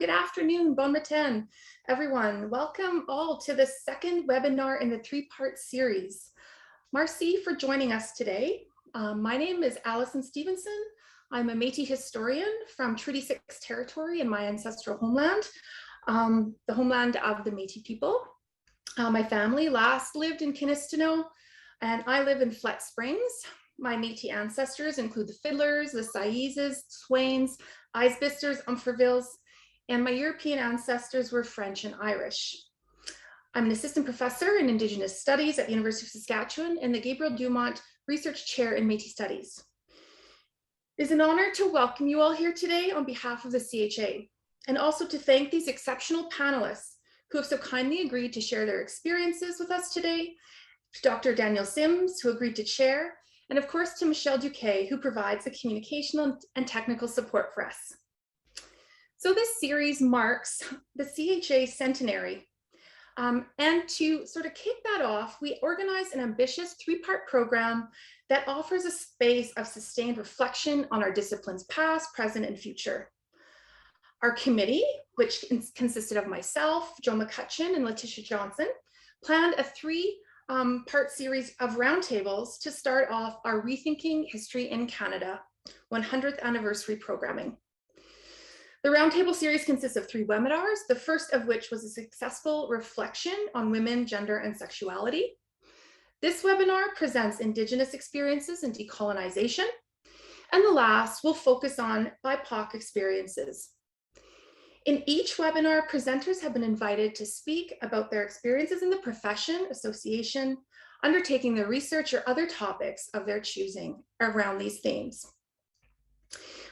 good afternoon, bon matin, everyone. Welcome all to the second webinar in the three-part series. Merci for joining us today. My name is Alison Stevenson. I'm a Métis historian from Treaty 6 territory in my ancestral homeland, the homeland of the Métis people. My family last lived in Kinistino, and I live in Flett Springs. My Métis ancestors include the Fiddlers, the Saïses, Swains, Isbisters, Umfravilles, and my European ancestors were French and Irish. I'm an assistant professor in Indigenous Studies at the University of Saskatchewan and the Gabriel Dumont Research Chair in Métis Studies. It is an honor to welcome you all here today on behalf of the CHA, and also to thank these exceptional panelists who have so kindly agreed to share their experiences with us today, to Dr. Daniel Sims, who agreed to chair, and of course to Michelle Duquet, who provides the communicational and technical support for us. So this series marks the CHA centenary. And to sort of kick that off, we organized an ambitious three-part program that offers a space of sustained reflection on our discipline's past, present, and future. Our committee, which consisted of myself, Joe McCutcheon, and Letitia Johnson, planned a three-part series of roundtables to start off our Rethinking History in Canada 100th anniversary programming. The roundtable series consists of 3 webinars, the first of which was a successful reflection on women, gender, and sexuality. This webinar presents Indigenous experiences and decolonization, and the last will focus on BIPOC experiences. In each webinar, presenters have been invited to speak about their experiences in the profession, association, undertaking the research or other topics of their choosing around these themes.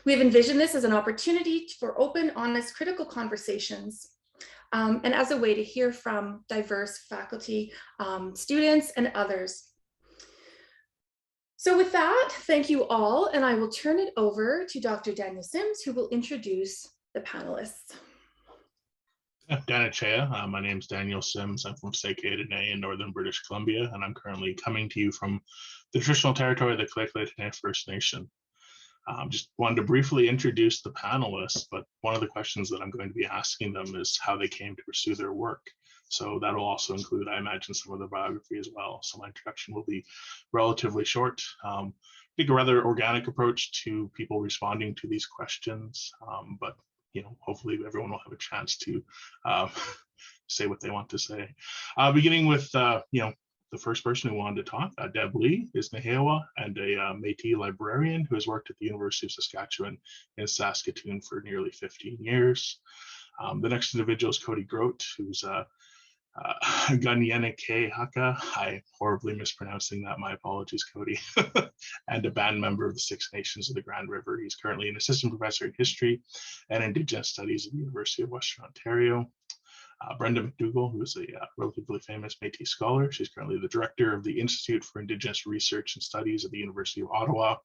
We have envisioned this as an opportunity for open, honest, critical conversations, and as a way to hear from diverse faculty, students, and others. So with that, thank you all, and I will turn it over to Dr. Daniel Sims, who will introduce the panelists. Danachea, my name is Daniel Sims. I'm from Staycadené in northern British Columbia, and I'm currently coming to you from the traditional territory of the Clé First Nation. Just wanted to briefly introduce the panelists, but one of the questions that I'm going to be asking them is how they came to pursue their work. So that will also include, I imagine, some of their biography as well. So my introduction will be relatively short. Take a rather organic approach to people responding to these questions, but hopefully everyone will have a chance to say what they want to say. Beginning with, the first person who wanted to talk, Deb Lee, is Nahewa and a Métis librarian who has worked at the University of Saskatchewan in Saskatoon for nearly 15 years. The next individual is Cody Grot, who's Ganyenike Haka. I'm horribly mispronouncing that. My apologies, Cody. And a band member of the Six Nations of the Grand River. He's currently an assistant professor in history and Indigenous studies at the University of Western Ontario. Brenda McDougall, who is a relatively famous Métis scholar. She's currently the director of the Institute for Indigenous Research and Studies at the University of Ottawa,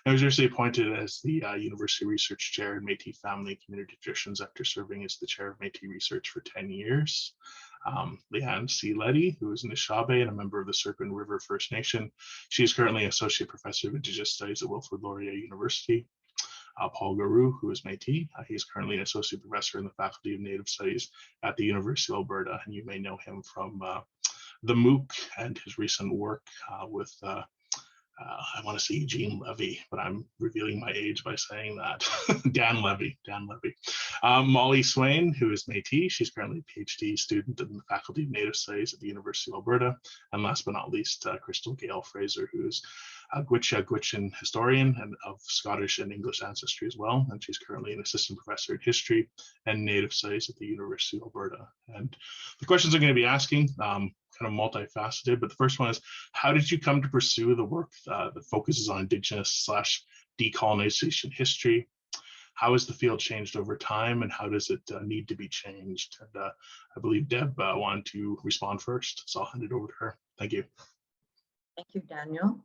and was recently appointed as the University Research Chair in Métis Family and Community Traditions after serving as the chair of Métis Research for 10 years. Leanne C. Leddy, who is an Anishinaabe and a member of the Serpent River First Nation. She is currently associate professor of Indigenous Studies at Wilfrid Laurier University. Paul Garou, who is Métis. He is currently an associate professor in the Faculty of Native Studies at the University of Alberta, and you may know him from the MOOC and his recent work with, I want to say Eugene Levy, but I'm revealing my age by saying that. Dan Levy. Molly Swain, who is Métis. She's currently a PhD student in the Faculty of Native Studies at the University of Alberta. And last but not least, Crystal Gale Fraser, who is a Gwich'in historian and of Scottish and English ancestry as well. And she's currently an assistant professor in history and Native Studies at the University of Alberta. And the questions I'm going to be asking, kind of multifaceted, but the first one is, how did you come to pursue the work that focuses on Indigenous / decolonization history? How has the field changed over time, and how does it need to be changed? And I believe Deb wanted to respond first, so I'll hand it over to her. Thank you. Thank you, Daniel.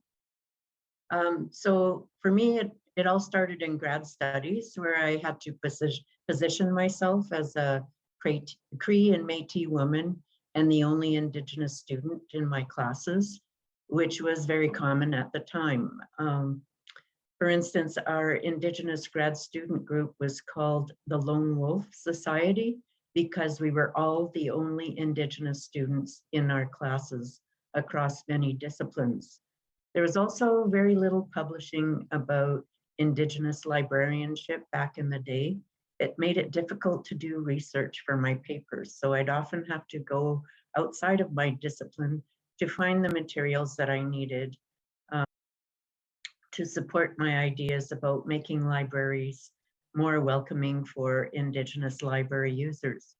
So for me, it all started in grad studies, where I had to position myself as a Cree and Métis woman and the only Indigenous student in my classes, which was very common at the time. For instance, our Indigenous grad student group was called the Lone Wolf Society because we were all the only Indigenous students in our classes across many disciplines. There was also very little publishing about Indigenous librarianship back in the day. It made it difficult to do research for my papers, so I'd often have to go outside of my discipline to find the materials that I needed to support my ideas about making libraries more welcoming for Indigenous library users.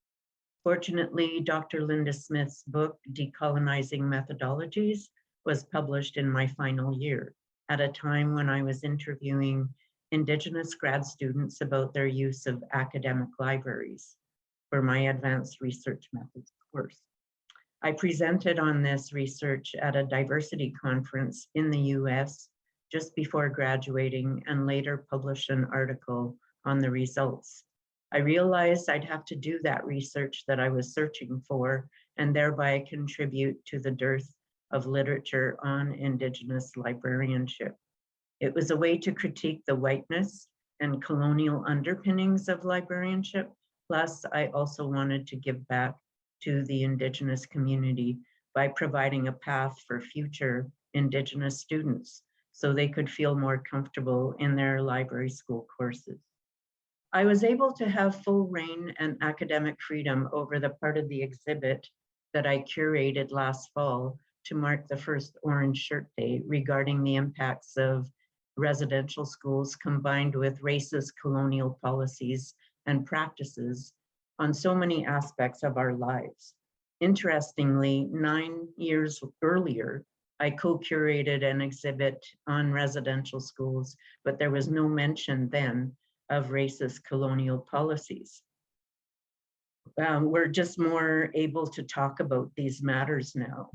Fortunately, Dr. Linda Smith's book, Decolonizing Methodologies, was published in my final year at a time when I was interviewing Indigenous grad students about their use of academic libraries for my advanced research methods course. I presented on this research at a diversity conference in the US just before graduating and later published an article on the results. I realized I'd have to do that research that I was searching for and thereby contribute to the dearth of literature on Indigenous librarianship. It was a way to critique the whiteness and colonial underpinnings of librarianship. Plus, I also wanted to give back to the Indigenous community by providing a path for future Indigenous students so they could feel more comfortable in their library school courses. I was able to have full reign and academic freedom over the part of the exhibit that I curated last fall to mark the first Orange Shirt Day regarding the impacts of residential schools combined with racist colonial policies and practices on so many aspects of our lives. Interestingly, 9 years earlier, I co-curated an exhibit on residential schools, but there was no mention then of racist colonial policies. We're just more able to talk about these matters now.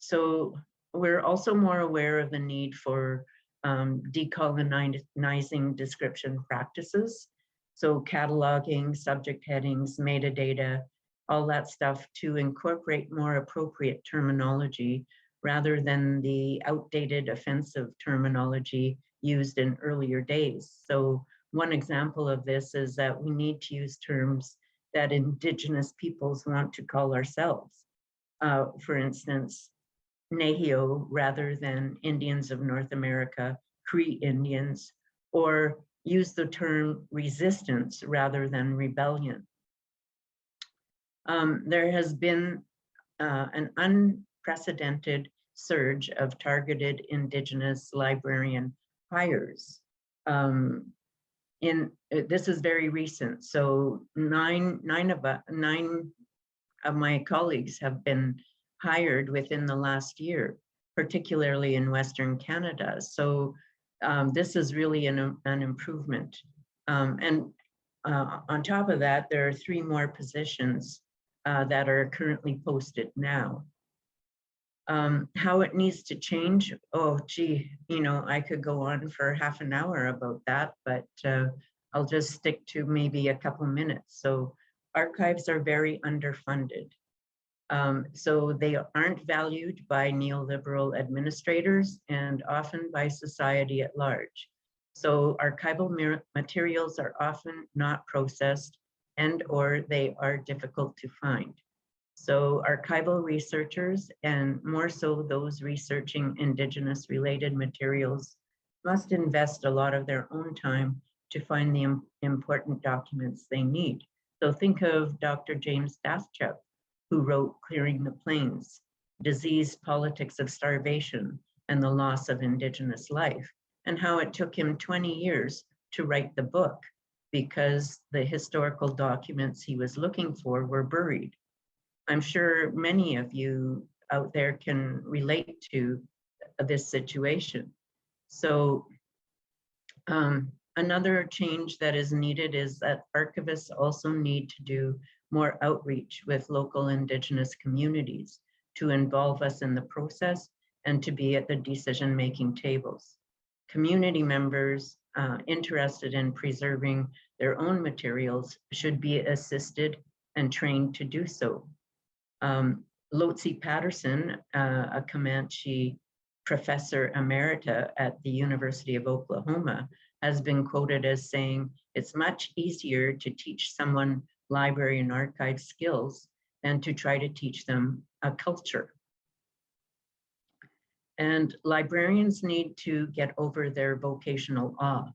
So we're also more aware of the need for decolonizing description practices. So cataloging, subject headings, metadata, all that stuff to incorporate more appropriate terminology rather than the outdated offensive terminology used in earlier days. So one example of this is that we need to use terms that Indigenous peoples want to call ourselves. For instance, Nahio rather than Indians of North America, Cree Indians, or use the term resistance rather than rebellion. There has been an unprecedented surge of targeted Indigenous librarian hires. This is very recent, so nine of my colleagues have been hired within the last year, particularly in Western Canada. So this is really an improvement. And on top of that, there are 3 more positions that are currently posted now. How it needs to change, oh gee, I could go on for half an hour about that, but I'll just stick to maybe a couple minutes. So archives are very underfunded. So they aren't valued by neoliberal administrators and often by society at large. So archival materials are often not processed and/or they are difficult to find. So archival researchers, and more so those researching Indigenous related materials, must invest a lot of their own time to find the important documents they need. So think of Dr. James Daschuk, who wrote Clearing the Plains, Disease, Politics of Starvation, and the Loss of Indigenous Life, and how it took him 20 years to write the book because the historical documents he was looking for were buried. I'm sure many of you out there can relate to this situation. So another change that is needed is that archivists also need to do more outreach with local Indigenous communities to involve us in the process and to be at the decision-making tables. Community members interested in preserving their own materials should be assisted and trained to do so. Lotse Patterson, a Comanche professor emerita at the University of Oklahoma, has been quoted as saying, "It's much easier to teach someone library and archive skills than to try to teach them a culture." And librarians need to get over their vocational awe,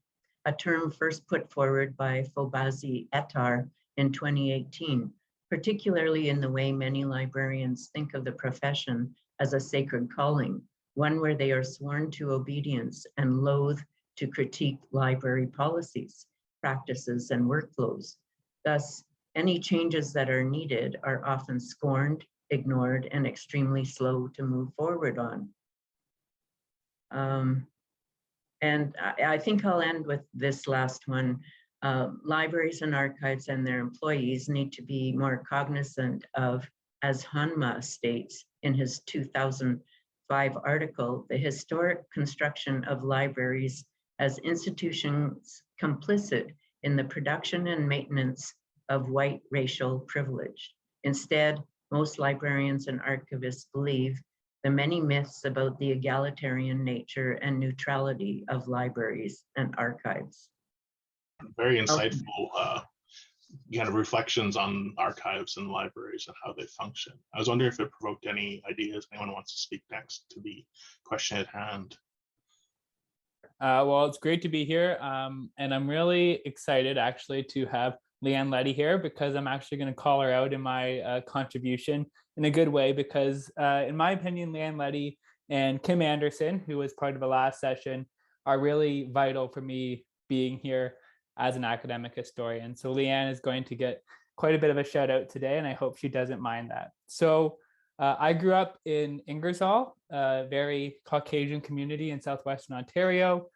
a term first put forward by Fobazi Ettar in 2018, particularly in the way many librarians think of the profession as a sacred calling, one where they are sworn to obedience and loath to critique library policies, practices, and workflows. Thus, any changes that are needed are often scorned, ignored, and extremely slow to move forward on. And I think I'll end with this last one. Libraries and archives and their employees need to be more cognizant of, as Hanma states in his 2005 article, the historic construction of libraries as institutions complicit in the production and maintenance of white racial privilege. Instead, most librarians and archivists believe the many myths about the egalitarian nature and neutrality of libraries and archives. Very insightful kind of reflections on archives and libraries and how they function. I was wondering if it provoked any ideas. Anyone wants to speak next to the question at hand? Well, it's great to be here. And I'm really excited actually to have Leanne Leddy here, because I'm actually going to call her out in my contribution in a good way, because in my opinion, Leanne Leddy and Kim Anderson, who was part of the last session, are really vital for me being here as an academic historian. So Leanne is going to get quite a bit of a shout out today, and I hope she doesn't mind that. So I grew up in Ingersoll, a very Caucasian community in southwestern Ontario.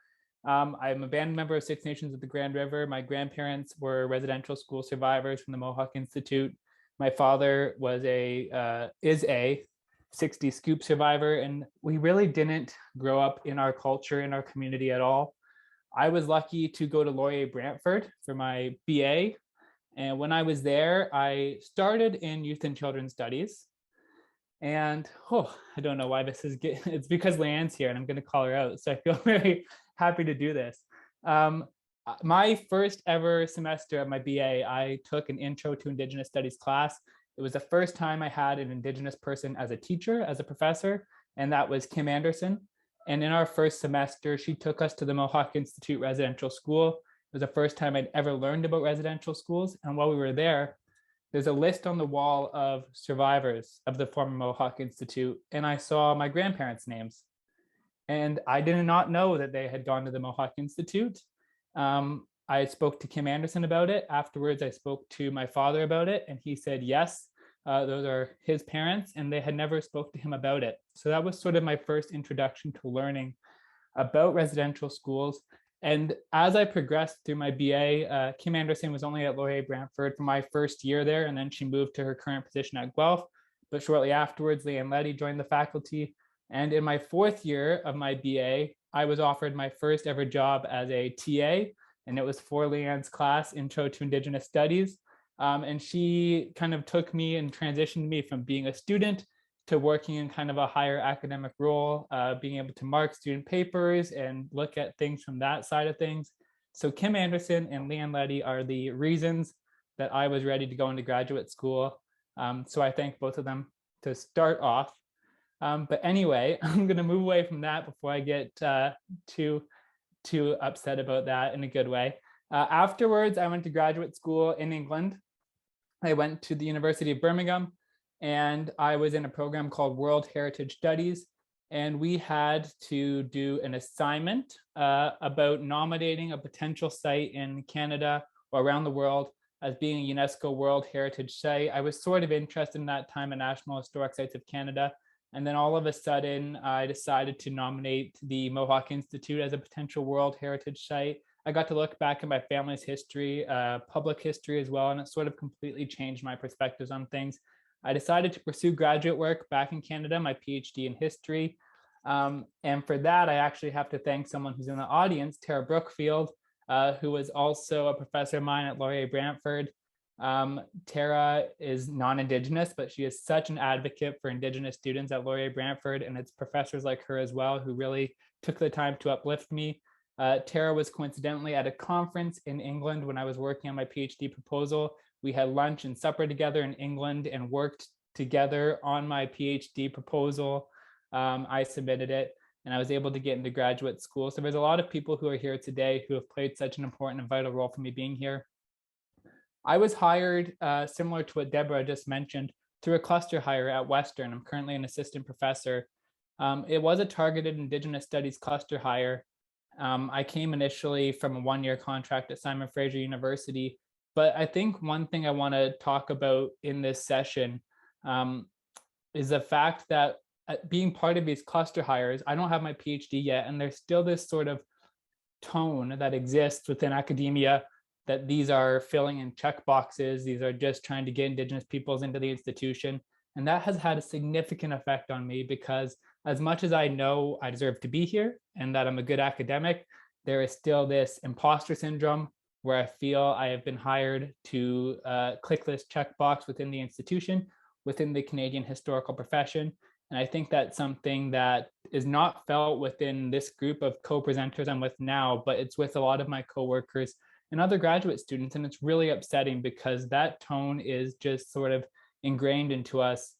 I'm a band member of Six Nations of the Grand River. My grandparents were residential school survivors from the Mohawk Institute. My father was is a 60 scoop survivor, and we really didn't grow up in our culture, in our community at all. I was lucky to go to Laurier Brantford for my BA. And when I was there, I started in youth and children's studies. And I don't know why this is it's because Leanne's here and I'm going to call her out. So I feel very happy to do this. My first ever semester at my BA, I took an Intro to Indigenous Studies class. It was the first time I had an Indigenous person as a teacher, as a professor, and that was Kim Anderson. And in our first semester, she took us to the Mohawk Institute Residential School. It was the first time I'd ever learned about residential schools. And while we were there, there's a list on the wall of survivors of the former Mohawk Institute, and I saw my grandparents' names. And I did not know that they had gone to the Mohawk Institute. I spoke to Kim Anderson about it. Afterwards, I spoke to my father about it, and he said, yes, those are his parents, and they had never spoke to him about it. So that was sort of my first introduction to learning about residential schools. And as I progressed through my BA, Kim Anderson was only at Laurier Brantford for my first year there, and then she moved to her current position at Guelph. But shortly afterwards, Leanne Leddy joined the faculty. And in my fourth year of my BA, I was offered my first ever job as a TA, and it was for Leanne's class, Intro to Indigenous Studies. And she kind of took me and transitioned me from being a student to working in kind of a higher academic role, being able to mark student papers and look at things from that side of things. So Kim Anderson and Leanne Leddy are the reasons that I was ready to go into graduate school. So I thank both of them to start off. But anyway, I'm going to move away from that before I get too upset about that in a good way. Afterwards, I went to graduate school in England. I went to the University of Birmingham, and I was in a program called World Heritage Studies. And we had to do an assignment about nominating a potential site in Canada or around the world as being a UNESCO World Heritage Site. I was sort of interested in that time in National Historic Sites of Canada. And then all of a sudden, I decided to nominate the Mohawk Institute as a potential World Heritage Site. I got to look back at my family's history, public history as well, and it sort of completely changed my perspectives on things. I decided to pursue graduate work back in Canada, my PhD in history. And for that, I actually have to thank someone who's in the audience, Tara Brookfield, who was also a professor of mine at Laurier Brantford. Tara is non-Indigenous, but she is such an advocate for Indigenous students at Laurier Brantford, and it's professors like her as well who really took the time to uplift me. Tara was coincidentally at a conference in England when I was working on my PhD proposal. We had lunch and supper together in England and worked together on my PhD proposal. I submitted it and I was able to get into graduate school. So there's a lot of people who are here today who have played such an important and vital role for me being here. I was hired, similar to what Deborah just mentioned, through a cluster hire at Western. I'm currently an assistant professor. It was a targeted Indigenous studies cluster hire. I came initially from a one-year contract at Simon Fraser University, but I think one thing I want to talk about in this session is the fact that being part of these cluster hires, I don't have my PhD yet, and there's still this sort of tone that exists within academia that these are filling in check boxes, these are just trying to get Indigenous peoples into the institution. And that has had a significant effect on me because as much as I know I deserve to be here and that I'm a good academic, there is still this imposter syndrome where I feel I have been hired to click this checkbox within the institution, within the Canadian historical profession. And I think that's something that is not felt within this group of co-presenters I'm with now, but it's with a lot of my coworkers and other graduate students. And it's really upsetting because that tone is just sort of ingrained into us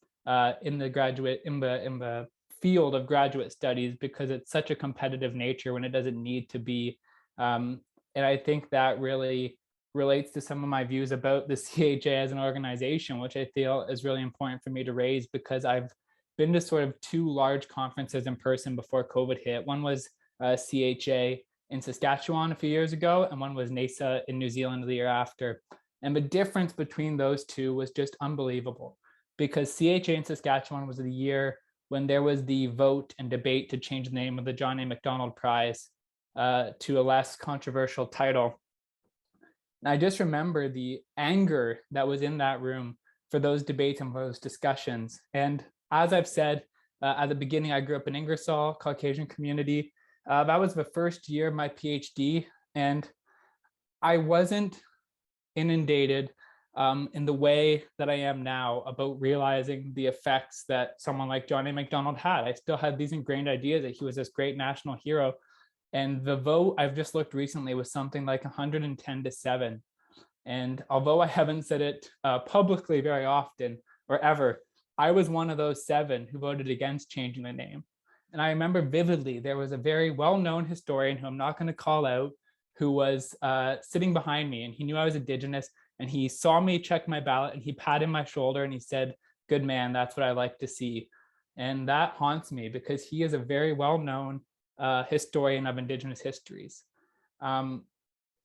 in the field of graduate studies because it's such a competitive nature when it doesn't need to be. And I think that really relates to some of my views about the CHA as an organization, which I feel is really important for me to raise because I've been to sort of two large conferences in person before COVID hit. One was CHA in Saskatchewan a few years ago, and one was NASA in New Zealand the year after. And the difference between those two was just unbelievable because CHA in Saskatchewan was the year when there was the vote and debate to change the name of the John A. Macdonald Prize to a less controversial title. And I just remember the anger that was in that room for those debates and those discussions. And as I've said at the beginning, I grew up in Ingersoll, Caucasian community. That was the first year of my PhD, and I wasn't inundated in the way that I am now about realizing the effects that someone like John A. Macdonald had. I still had these ingrained ideas that he was this great national hero. And the vote I've just looked recently was something like 110-7. And although I haven't said it publicly very often or ever, I was one of those 7 who voted against changing the name. And I remember vividly, there was a very well-known historian who I'm not going to call out, who was sitting behind me, and he knew I was Indigenous, and he saw me check my ballot, and he patted my shoulder, and he said, "Good man, that's what I like to see." And that haunts me because he is a very well-known historian of Indigenous histories.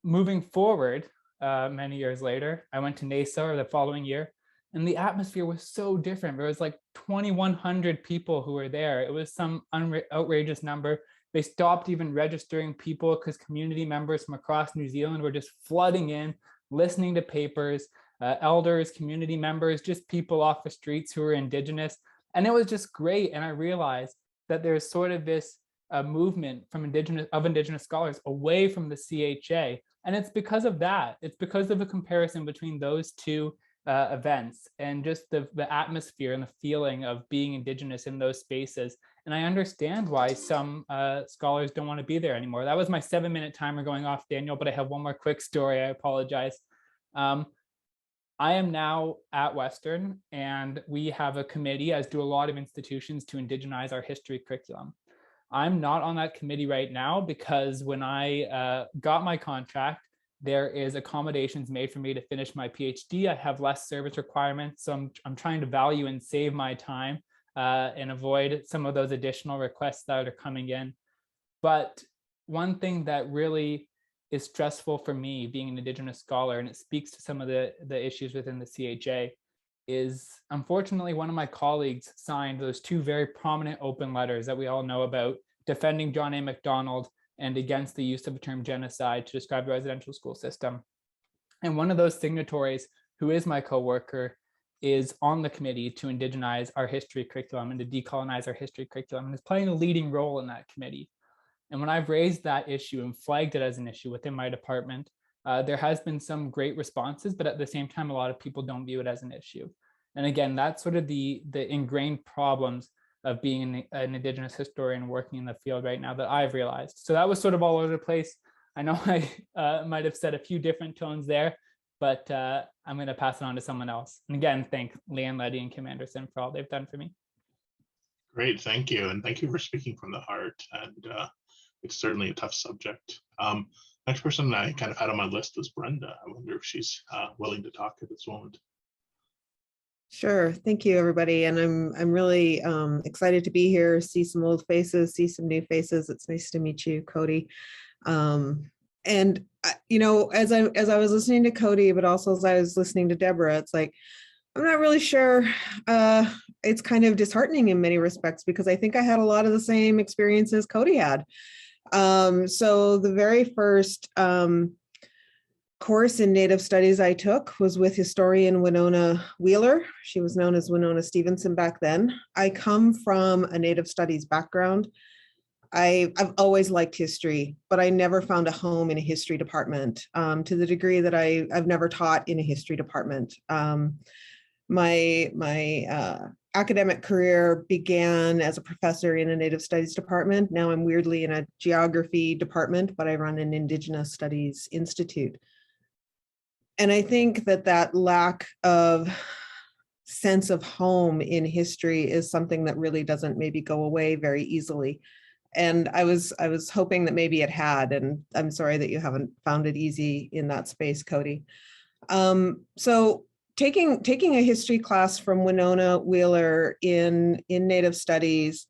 Moving forward, many years later, I went to NASA the following year, and the atmosphere was so different. There was like 2,100 people who were there. It was some outrageous number. They stopped even registering people because community members from across New Zealand were just flooding in, listening to papers, elders, community members, just people off the streets who were Indigenous. And it was just great. And I realized that there's sort of this movement from Indigenous scholars away from the CHA. And it's because of that. It's because of a comparison between those two events and just the atmosphere and the feeling of being Indigenous in those spaces. And I understand why some scholars don't want to be there anymore. That was my 7-minute timer going off, Daniel, but I have one more quick story. I apologize. I am now at Western, and we have a committee, as do a lot of institutions, to indigenize our history curriculum. I'm not on that committee right now because when I got my contract, there is accommodations made for me to finish my PhD. I have less service requirements, so I'm trying to value and save my time and avoid some of those additional requests that are coming in. But one thing that really is stressful for me being an Indigenous scholar, and it speaks to some of the issues within the CHA, is unfortunately one of my colleagues signed those 2 very prominent open letters that we all know about, defending John A. Macdonald and against the use of the term genocide to describe the residential school system. And one of those signatories, who is my coworker, is on the committee to indigenize our history curriculum and to decolonize our history curriculum, and is playing a leading role in that committee. And when I've raised that issue and flagged it as an issue within my department, there has been some great responses, but at the same time, a lot of people don't view it as an issue. And again, that's sort of the ingrained problems of being an Indigenous historian working in the field right now that I've realized. So that was sort of all over the place. I know I might have said a few different tones there, but I'm going to pass it on to someone else. And again, thank Leanne Leddy and Kim Anderson for all they've done for me. Great, thank you. And thank you for speaking from the heart. And it's certainly a tough subject. Next person I kind of had on my list was Brenda. I wonder if she's willing to talk at this moment. Sure. Thank you, everybody. And I'm really excited to be here, see some old faces, see some new faces. It's nice to meet you, Cody. And you know, as I was listening to Cody, but also as I was listening to Deborah, it's like, I'm not really sure. It's kind of disheartening in many respects, because I think I had a lot of the same experiences Cody had. So the very first course in Native Studies I took was with historian Winona Wheeler. She was known as Winona Stevenson back then. I come from a Native Studies background. I've always liked history, but I never found a home in a history department, to the degree that I've never taught in a history department. My academic career began as a professor in a Native Studies department. Now I'm weirdly in a geography department, but I run an Indigenous Studies Institute. And I think that lack of sense of home in history is something that really doesn't maybe go away very easily. And I was hoping that maybe it had, and I'm sorry that you haven't found it easy in that space, Cody. So taking a history class from Winona Wheeler in Native Studies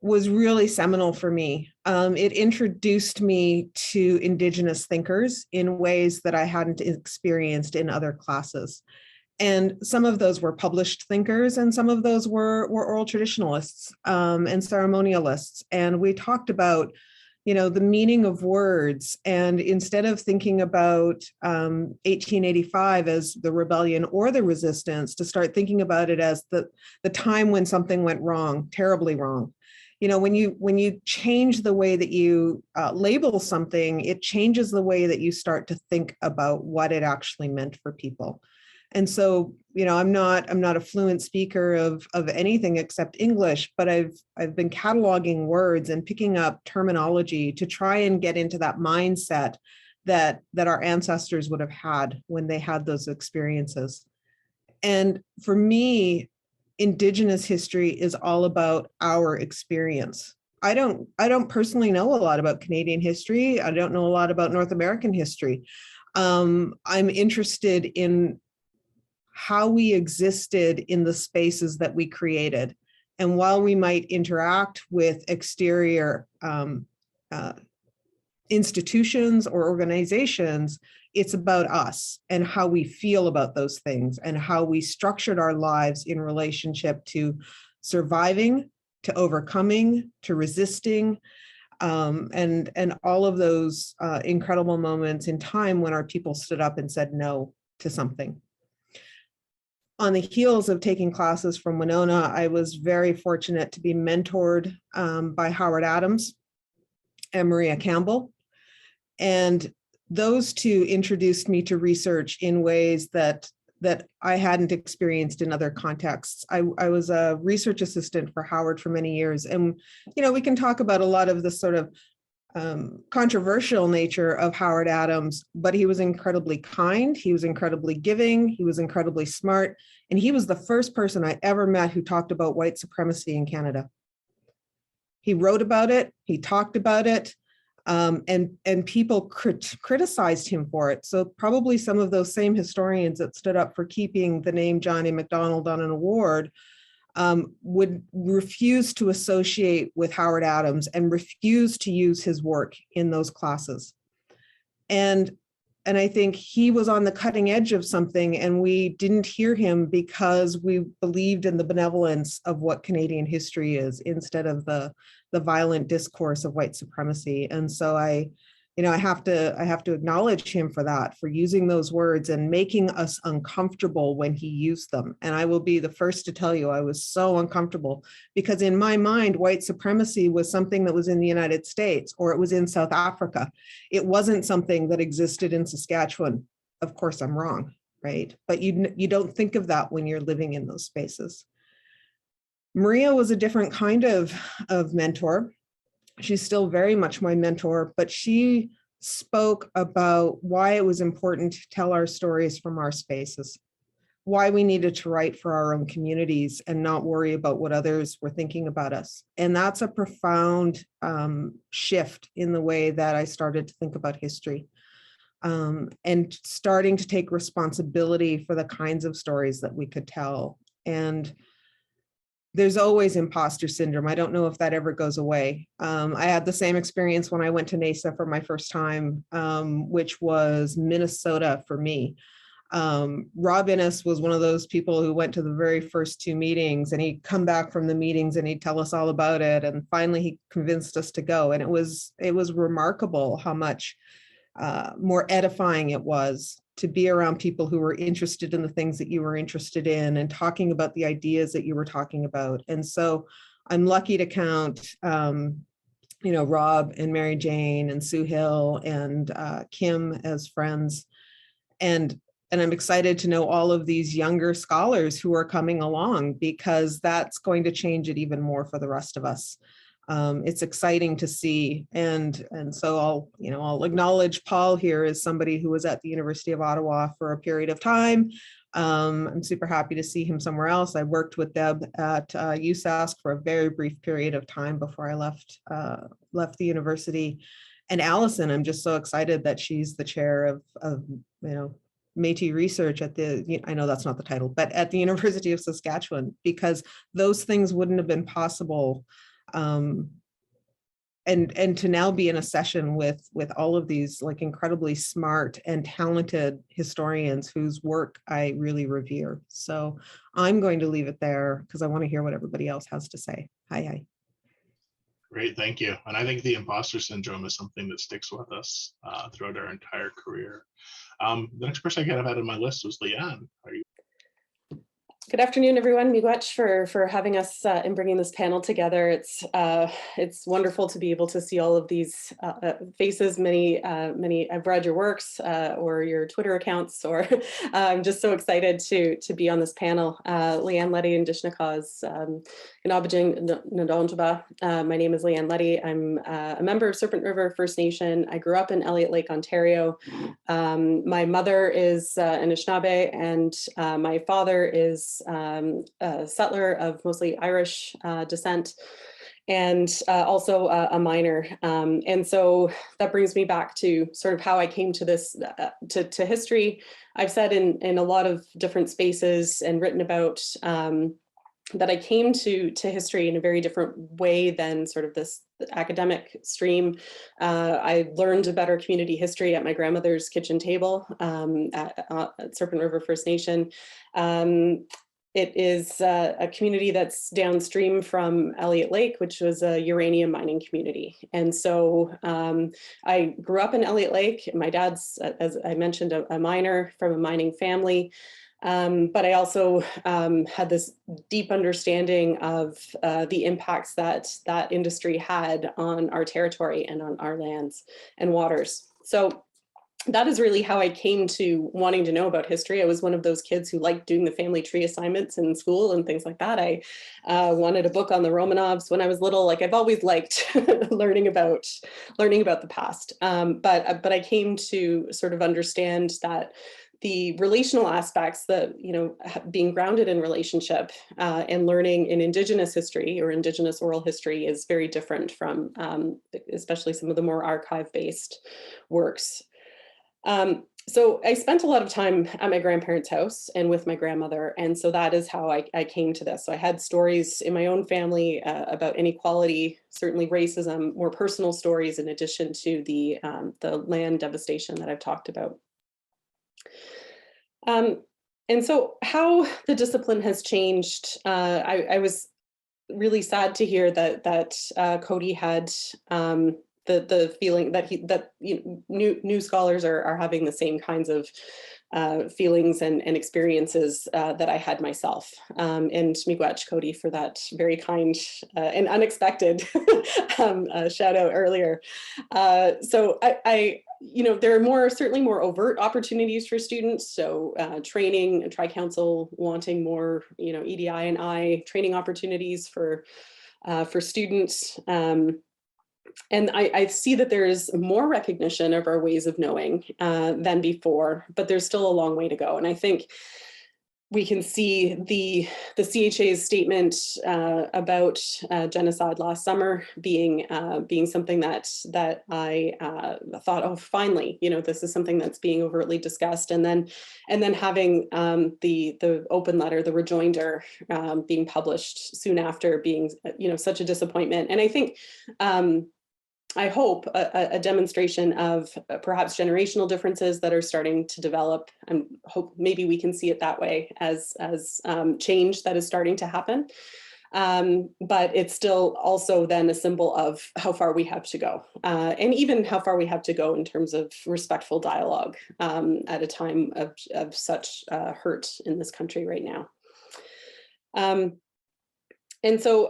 was really seminal for me. It introduced me to Indigenous thinkers in ways that I hadn't experienced in other classes. And some of those were published thinkers, and some of those were oral traditionalists and ceremonialists. And we talked about, you know, the meaning of words. And instead of thinking about 1885 as the rebellion or the resistance, to start thinking about it as the time when something went wrong, terribly wrong. You know, when you change the way that you label something, it changes the way that you start to think about what it actually meant for people. And so, you know, I'm not a fluent speaker of anything except English, but I've been cataloging words and picking up terminology to try and get into that mindset that our ancestors would have had when they had those experiences. And for me, Indigenous history is all about our experience. I don't personally know a lot about Canadian history. I don't know a lot about North American history. I'm interested in how we existed in the spaces that we created. And while we might interact with exterior institutions or organizations, it's about us and how we feel about those things and how we structured our lives in relationship to surviving, to overcoming, to resisting, and all of those incredible moments in time when our people stood up and said no to something. On the heels of taking classes from Winona, I was very fortunate to be mentored by Howard Adams and Maria Campbell. And those two introduced me to research in ways that I hadn't experienced in other contexts. I was a research assistant for Howard for many years. And, you know, we can talk about a lot of the sort of controversial nature of Howard Adams, but he was incredibly kind. He was incredibly giving. He was incredibly smart. And he was the first person I ever met who talked about white supremacy in Canada. He wrote about it. He talked about it. And people criticized him for it. So probably some of those same historians that stood up for keeping the name John A. Macdonald on an award would refuse to associate with Howard Adams and refuse to use his work in those classes. And I think he was on the cutting edge of something, and we didn't hear him because we believed in the benevolence of what Canadian history is instead of the violent discourse of white supremacy. And so I I have to acknowledge him for that, for using those words and making us uncomfortable when he used them. And I will be the first to tell you, I was so uncomfortable because in my mind, white supremacy was something that was in the United States or it was in South Africa. It wasn't something that existed in Saskatchewan. Of course, I'm wrong, right? But you don't think of that when you're living in those spaces. Maria was a different kind of mentor. She's still very much my mentor, but she spoke about why it was important to tell our stories from our spaces, why we needed to write for our own communities and not worry about what others were thinking about us. And that's a profound shift in the way that I started to think about history, and starting to take responsibility for the kinds of stories that we could tell. And there's always imposter syndrome. I don't know if that ever goes away. I had the same experience when I went to NASA for my first time, which was Minnesota for me. Rob Innes was one of those people who went to the very first 2 meetings, and he'd come back from the meetings and he'd tell us all about it. And finally he convinced us to go. And it was remarkable how much more edifying it was to be around people who were interested in the things that you were interested in and talking about the ideas that you were talking about. And so I'm lucky to count, Rob and Mary Jane and Sue Hill and Kim as friends. And I'm excited to know all of these younger scholars who are coming along, because that's going to change it even more for the rest of us. It's exciting to see. And so I'll acknowledge Paul here as somebody who was at the University of Ottawa for a period of time. I'm super happy to see him somewhere else. I worked with Deb at USask for a very brief period of time before I left the university. And Alison, I'm just so excited that she's the chair of Métis research at I know that's not the title, but at the University of Saskatchewan, because those things wouldn't have been possible. And to now be in a session with all of these incredibly smart and talented historians whose work I really revere. So I'm going to leave it there because I want to hear what everybody else has to say. Hi. Great, thank you. And I think the imposter syndrome is something that sticks with us throughout our entire career. The next person I kind of had on my list was Leanne. Are you? Good afternoon, everyone. Miigwech for having us and bringing this panel together. It's wonderful to be able to see all of these faces. Many I've read your works or your Twitter accounts, or I'm just so excited to be on this panel. Leanne Leddy and Dishnakaz Ganabajing Ndonjaba. My name is Leanne Leddy. I'm a member of Serpent River First Nation. I grew up in Elliott Lake, Ontario. My mother is Anishinaabe, and my father is a settler of mostly Irish descent, and also a miner. And so that brings me back to sort of how I came to this, to history. I've said in a lot of different spaces and written about that I came to history in a very different way than sort of this academic stream. I learned a better community history at my grandmother's kitchen table at Serpent River First Nation. It is a community that's downstream from Elliott Lake, which was a uranium mining community. And so I grew up in Elliott Lake. My dad's, as I mentioned, a miner from a mining family. But I also had this deep understanding of the impacts that that industry had on our territory and on our lands and waters. So that is really how I came to wanting to know about history. I was one of those kids who liked doing the family tree assignments in school and things like that. I wanted a book on the Romanovs when I was little. Like, I've always liked learning about the past. But I came to sort of understand that the relational aspects, that, you know, being grounded in relationship and learning in Indigenous history or Indigenous oral history is very different from especially some of the more archive-based works. So I spent a lot of time at my grandparents' house and with my grandmother. And so that is how I came to this. So I had stories in my own family about inequality, certainly racism, more personal stories in addition to the land devastation that I've talked about. And so how the discipline has changed, I was really sad to hear that Cody had the feeling that new scholars are having the same kinds of feelings and experiences that I had myself. And miigwech, Cody, for that very kind and unexpected shout out earlier. So there are certainly more overt opportunities for students. So training, Tri-Council wanting more, EDI and I training opportunities for students. And I see that there is more recognition of our ways of knowing than before, but there's still a long way to go. And I think we can see the CHA's statement about genocide last summer being something that I thought, oh, finally, this is something that's being overtly discussed, and then having the open letter, the rejoinder, being published soon after being such a disappointment. And I think I hope a demonstration of perhaps generational differences that are starting to develop, and hope maybe we can see it that way as change that is starting to happen. But it's still also then a symbol of how far we have to go, and even how far we have to go in terms of respectful dialogue at a time of such hurt in this country right now. And so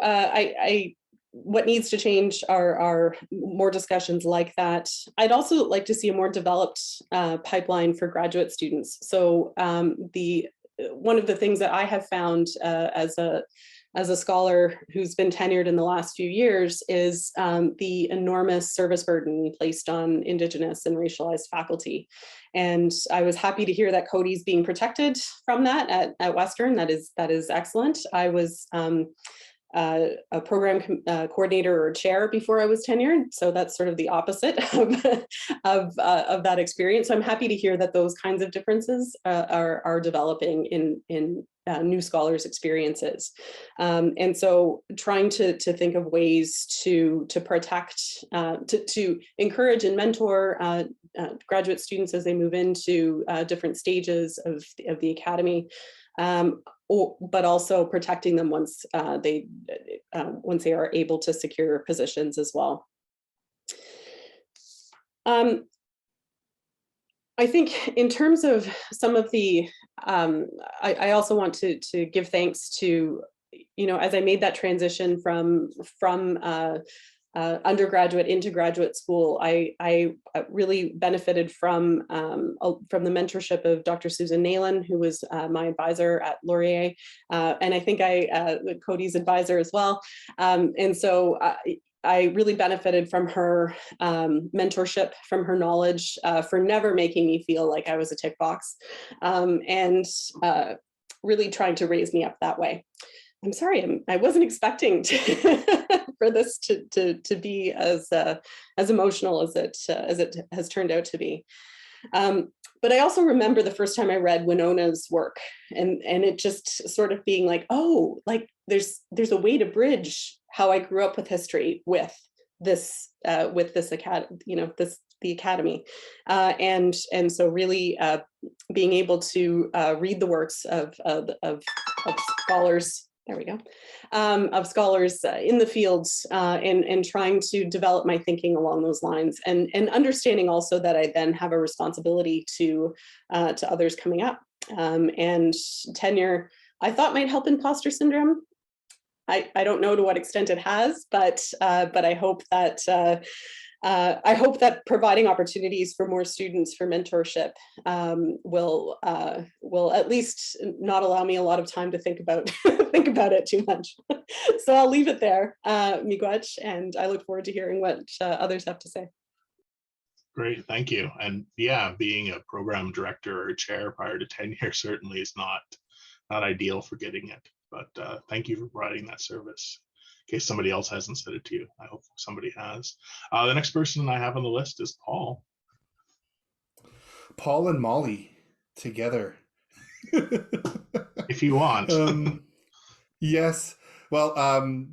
what needs to change are more discussions like that. I'd also like to see a more developed pipeline for graduate students. So one of the things that I have found as a scholar who's been tenured in the last few years is the enormous service burden placed on Indigenous and racialized faculty. And I was happy to hear that Cody's being protected from that at Western. That is excellent. I was a program coordinator or chair before I was tenured, so that's sort of the opposite of that experience. So I'm happy to hear that those kinds of differences are developing in new scholars' experiences, and so trying to think of ways to protect, to encourage and mentor graduate students as they move into different stages of the academy. But also protecting them once they are able to secure positions as well. I think in terms of some of the, I also want to give thanks to, as I made that transition from undergraduate into graduate school, I really benefited from the mentorship of Dr. Susan Nayland, who was my advisor at Laurier, and I think Cody's advisor as well. And so I really benefited from her mentorship, from her knowledge, for never making me feel like I was a tick box, and really trying to raise me up that way. I'm sorry, I wasn't expecting for this to be as emotional as it has turned out to be. But I also remember the first time I read Winona's work, and it just sort of being like, oh, like there's a way to bridge how I grew up with history with this academy, the academy, and so really being able to read the works of scholars. There we go, of scholars in the fields, and trying to develop my thinking along those lines, and understanding also that I then have a responsibility to others coming up. And tenure, I thought, might help imposter syndrome. I don't know to what extent it has, but I hope that providing opportunities for more students for mentorship will at least not allow me a lot of time to think about it too much. So I'll leave it there, miigwech, and I look forward to hearing what others have to say. Great, thank you. And yeah, being a program director or chair prior to tenure certainly is not ideal for getting it. But thank you for providing that service. In case somebody else hasn't said it to you, I hope somebody has. The next person I have on the list is Paul. Paul and Molly together. If you want. Yes. Well,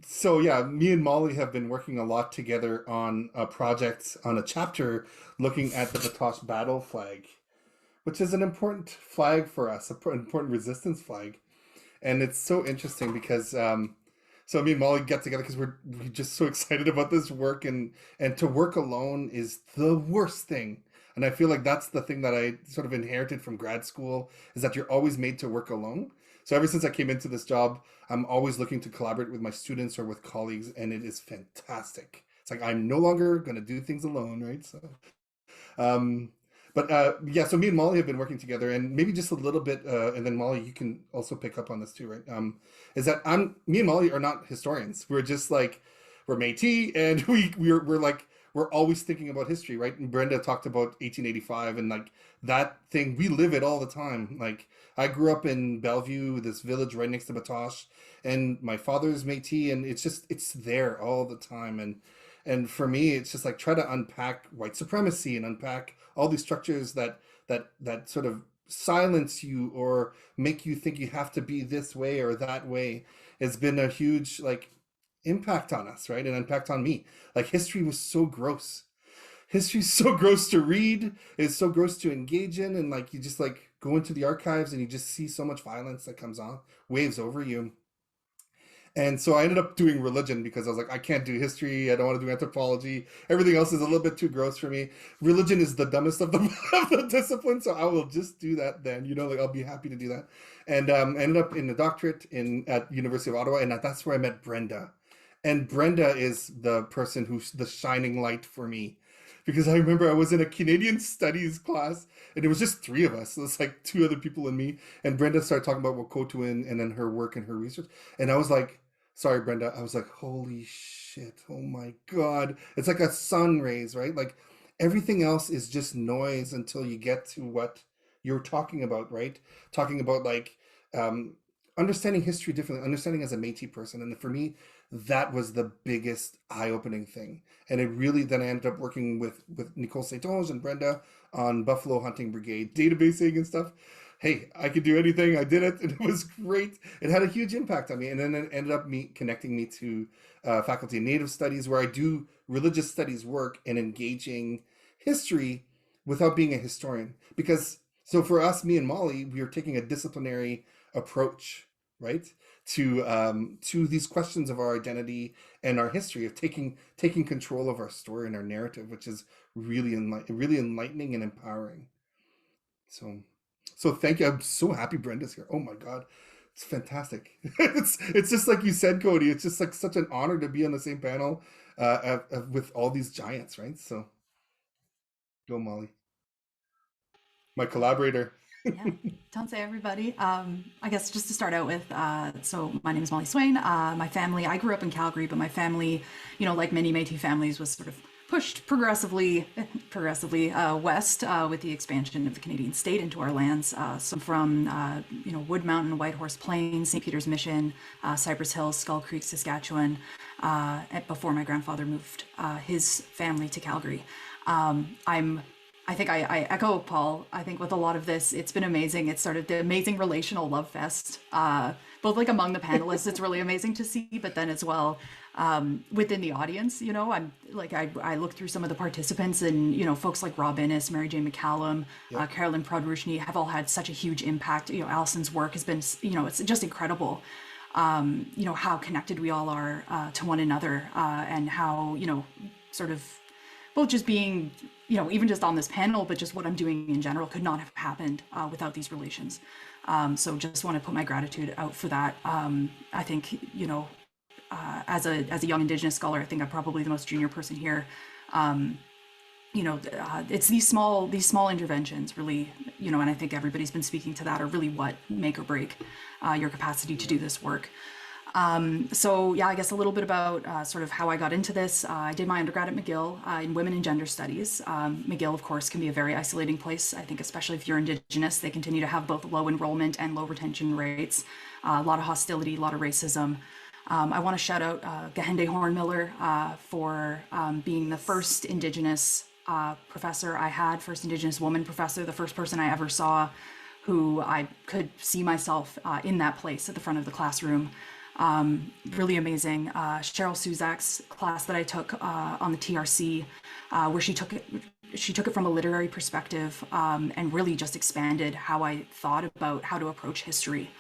so yeah, me and Molly have been working a lot together on a project, on a chapter looking at the Batoche battle flag, which is an important flag for us, an important resistance flag. And it's so interesting because So me and Molly get together because we're just so excited about this work, and to work alone is the worst thing. And I feel like that's the thing that I sort of inherited from grad school, is that you're always made to work alone. So ever since I came into this job, I'm always looking to collaborate with my students or with colleagues, and it is fantastic. It's like I'm no longer going to do things alone, right? So um, yeah, so me and Molly have been working together, and maybe just a little bit, and then Molly, you can also pick up on this too, right? Is that me and Molly are not historians. We're just like, we're Métis, and we're always thinking about history, right? And Brenda talked about 1885, and like that thing, we live it all the time. Like I grew up in Bellevue, this village right next to Batoche, and my father's Métis, and it's there all the time. And for me, it's just like try to unpack white supremacy and unpack all these structures that sort of silence you or make you think you have to be this way or that way. It's been a huge like impact on us, right? And impact on me. Like history was so gross. History's so gross to read. It's so gross to engage in, and like you just like go into the archives and you just see so much violence that comes on, waves over you. And so I ended up doing religion because I was like, I can't do history. I don't want to do anthropology. Everything else is a little bit too gross for me. Religion is the dumbest of the, of the disciplines. So I will just do that then, like I'll be happy to do that. And I ended up in a doctorate at University of Ottawa. And that's where I met Brenda. And Brenda is the person who's the shining light for me. Because I remember I was in a Canadian studies class and it was just three of us. So it's like two other people and me. And Brenda started talking about Wokotowin and then her work and her research. And I was like, sorry, Brenda. I was like, holy shit. Oh my God. It's like a sun rays, right? Like everything else is just noise until you get to what you're talking about, right? Talking about like understanding history differently, understanding as a Métis person. And for me, that was the biggest eye-opening thing. And it really, then I ended up working with Nicole Saintonge and Brenda on Buffalo Hunting Brigade databasing and stuff. Hey, I could do anything. I did it, and it was great. It had a huge impact on me, and then it ended up connecting me to Faculty of Native Studies, where I do religious studies work and engaging history without being a historian. Because so for us, me and Molly, we are taking a disciplinary approach, right, to these questions of our identity and our history, of taking control of our story and our narrative, which is really enlightening and empowering. So thank you. I'm so happy Brenda's here. Oh my God, it's fantastic. It's just like you said, Cody. It's just like such an honor to be on the same panel with all these giants, right? So go, Molly, my collaborator. Yeah, don't say everybody. I guess just to start out with, so my name is Molly Swain. My family, I grew up in Calgary, but my family, like many Métis families, was sort of pushed progressively west with the expansion of the Canadian state into our lands. So from Wood Mountain, Whitehorse Plains, St. Peter's Mission, Cypress Hills, Skull Creek, Saskatchewan, before my grandfather moved his family to Calgary. I think I echo Paul. I think with a lot of this, it's been amazing. It started the amazing relational love fest, both like among the panelists. It's really amazing to see, but then as well within the audience. I'm like I look through some of the participants, and folks like Rob Innes, Mary Jane McCallum, Carolyn Prodrushny have all had such a huge impact. Alison's work has been, it's just incredible. How connected we all are to one another, and how sort of both just being, even just on this panel, but just what I'm doing in general could not have happened without these relations. So just want to put my gratitude out for that. I think, as a young Indigenous scholar, I think I'm probably the most junior person here. It's these small interventions really, and I think everybody's been speaking to that, are really what make or break your capacity to do this work. So yeah, I guess a little bit about sort of how I got into this. I did my undergrad at McGill in Women and Gender Studies. McGill, of course, can be a very isolating place. I think especially if you're Indigenous, they continue to have both low enrollment and low retention rates, a lot of hostility, a lot of racism. I want to shout out Gahende Hornmiller for being the first Indigenous professor I had, first Indigenous woman professor, the first person I ever saw who I could see myself in that place at the front of the classroom. Really amazing. Cheryl Suzak's class that I took on the TRC, where she took it from a literary perspective and really just expanded how I thought about how to approach history.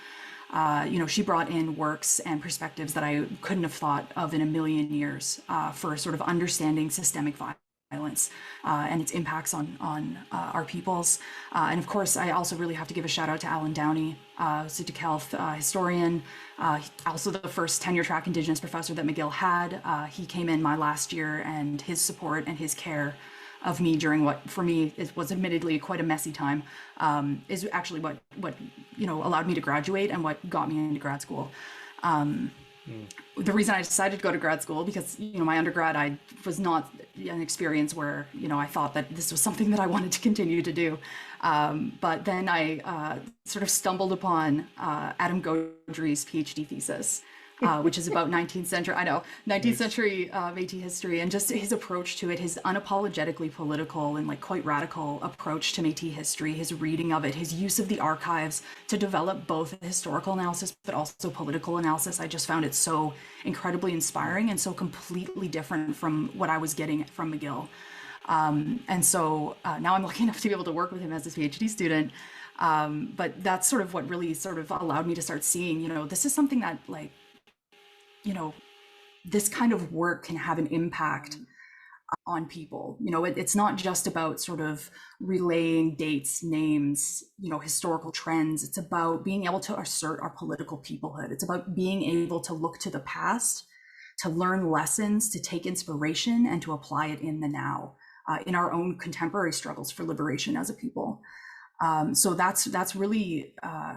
she brought in works and perspectives that I couldn't have thought of in a million years for sort of understanding systemic violence and its impacts on our peoples. And of course, I also really have to give a shout out to Alan Downey, who's a DeKalb historian, also the first tenure track Indigenous professor that McGill had. He came in my last year, and his support and his care of me during what for me was admittedly quite a messy time is actually what allowed me to graduate and what got me into grad school. The reason I decided to go to grad school, because my undergrad, I was not an experience where I thought that this was something that I wanted to continue to do, but then I sort of stumbled upon Adam Gaudry's PhD thesis, which is about 19th century, 19th century Métis history, and just his approach to it, his unapologetically political and like quite radical approach to Métis history, his reading of it, his use of the archives to develop both historical analysis but also political analysis. I just found it so incredibly inspiring and so completely different from what I was getting from McGill. And so now I'm lucky enough to be able to work with him as a PhD student. But that's sort of what really sort of allowed me to start seeing, this is something that like, this kind of work can have an impact on people. It's not just about sort of relaying dates, names, historical trends. It's about being able to assert our political peoplehood. It's about being able to look to the past, to learn lessons, to take inspiration, and to apply it in the now, in our own contemporary struggles for liberation as a people. So that's really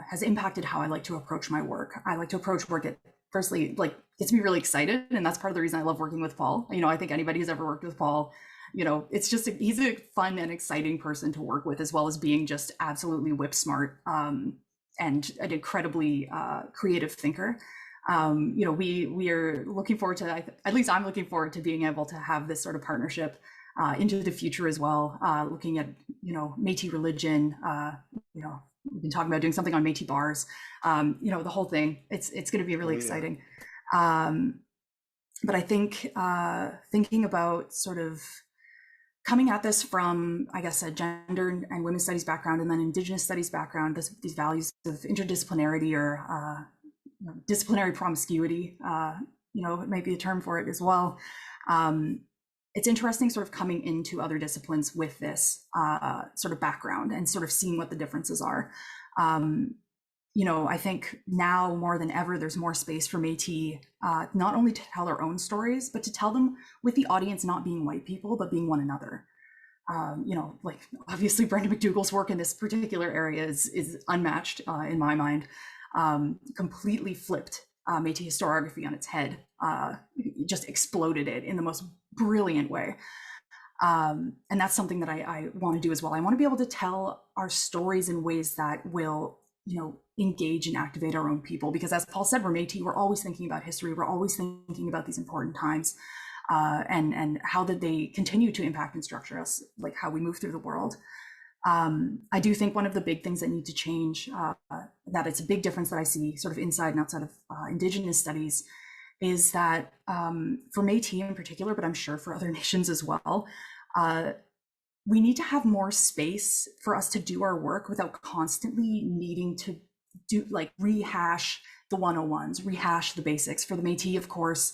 has impacted how I like to approach my work. I like to approach work at firstly, like, gets me really excited, and that's part of the reason I love working with Paul. I think anybody who's ever worked with Paul, it's just he's a fun and exciting person to work with, as well as being just absolutely whip smart and an incredibly creative thinker. We are looking forward to, at least I'm looking forward to being able to have this sort of partnership into the future as well, looking at Métis religion. We've been talking about doing something on Métis bars, the whole thing. It's going to be really exciting. But I think thinking about sort of coming at this from, I guess, a gender and women's studies background, and then Indigenous studies background, these values of interdisciplinarity or disciplinary promiscuity, it might be a term for it as well. It's interesting sort of coming into other disciplines with this sort of background and sort of seeing what the differences are. I think now more than ever, there's more space for Métis, not only to tell our own stories, but to tell them with the audience not being white people, but being one another. Like obviously Brenda McDougall's work in this particular area is unmatched in my mind, completely flipped Métis historiography on its head, just exploded it in the most brilliant way. And that's something that I want to do as well. I want to be able to tell our stories in ways that will, engage and activate our own people, because as Paul said, we're Métis, we're always thinking about history, we're always thinking about these important times, and how did they continue to impact and structure us, like how we move through the world. I do think one of the big things that need to change, that it's a big difference that I see sort of inside and outside of Indigenous studies, is that for Métis in particular, but I'm sure for other nations as well, we need to have more space for us to do our work without constantly needing to rehash the 101s, rehash the basics. For the Métis, of course,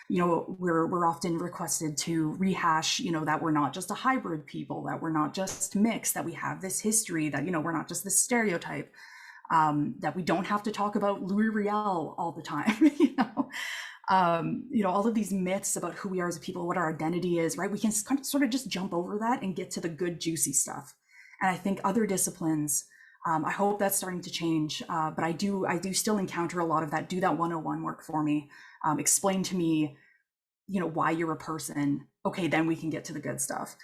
we're often requested to rehash, that we're not just a hybrid people, that we're not just mixed, that we have this history, that, we're not just this stereotype, that we don't have to talk about Louis Riel all the time, all of these myths about who we are as a people, what our identity is, right? We can sort of just jump over that and get to the good, juicy stuff. And I think other disciplines, I hope that's starting to change, but I do still encounter a lot of that. Do that 101 work for me. Explain to me, why you're a person. Okay, then we can get to the good stuff.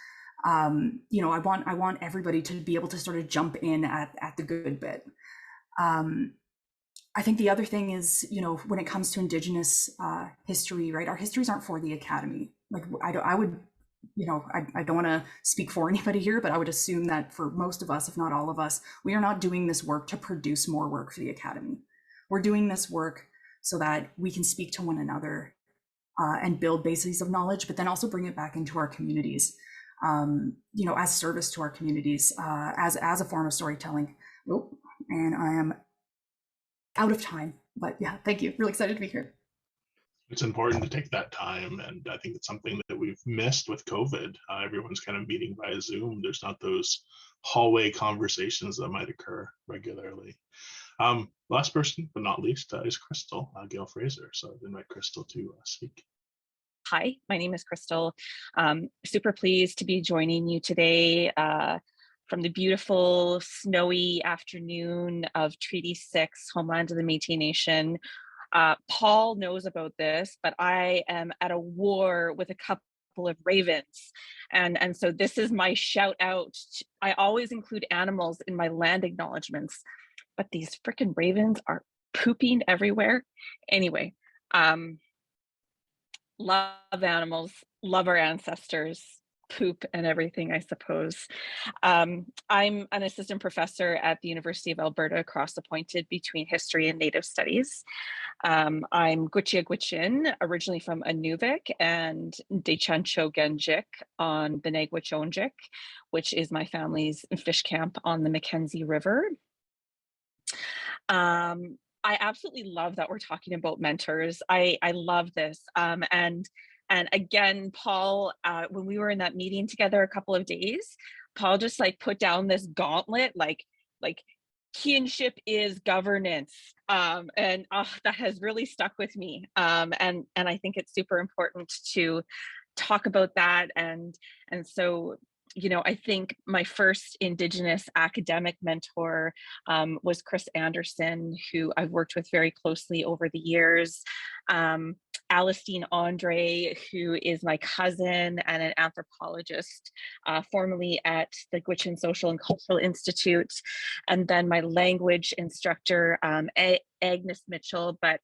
I want everybody to be able to sort of jump in at the good bit. I think the other thing is, when it comes to Indigenous history, right? Our histories aren't for the academy. Like I don't want to speak for anybody here, but I would assume that for most of us, if not all of us, we are not doing this work to produce more work for the academy. We're doing this work so that we can speak to one another and build bases of knowledge, but then also bring it back into our communities, as service to our communities, as a form of storytelling. Oh, and I am out of time. But yeah, thank you. Really excited to be here. It's important to take that time, and I think it's something that we've missed with COVID. Everyone's kind of meeting via Zoom. There's not those hallway conversations that might occur regularly. Last person, but not least, is Crystal, Gail Fraser. So I'd invite Crystal to speak. Hi, my name is Crystal. Super pleased to be joining you today from the beautiful snowy afternoon of Treaty 6, Homeland of the Métis Nation. Paul knows about this, but I am at a war with a couple of ravens. And so this is my shout out. I always include animals in my land acknowledgements, but these freaking ravens are pooping everywhere. Anyway, love animals, love our ancestors, poop and everything, I suppose. I'm an assistant professor at the University of Alberta, cross-appointed between history and Native studies. I'm Gwich'in, originally from Inuvik, and Dechancho Genjik on the Negwachonjik, which is my family's fish camp on the Mackenzie River. I absolutely love that we're talking about mentors. I love this. And again, Paul, when we were in that meeting together a couple of days, Paul just like put down this gauntlet, like kinship is governance. And that has really stuck with me. And I think it's super important to talk about that. And so, you know, I think my first Indigenous academic mentor was Chris Anderson, who I've worked with very closely over the years. Alison Andre, who is my cousin and an anthropologist, formerly at the Gwich'in Social and Cultural Institute, and then my language instructor, Agnes Mitchell. But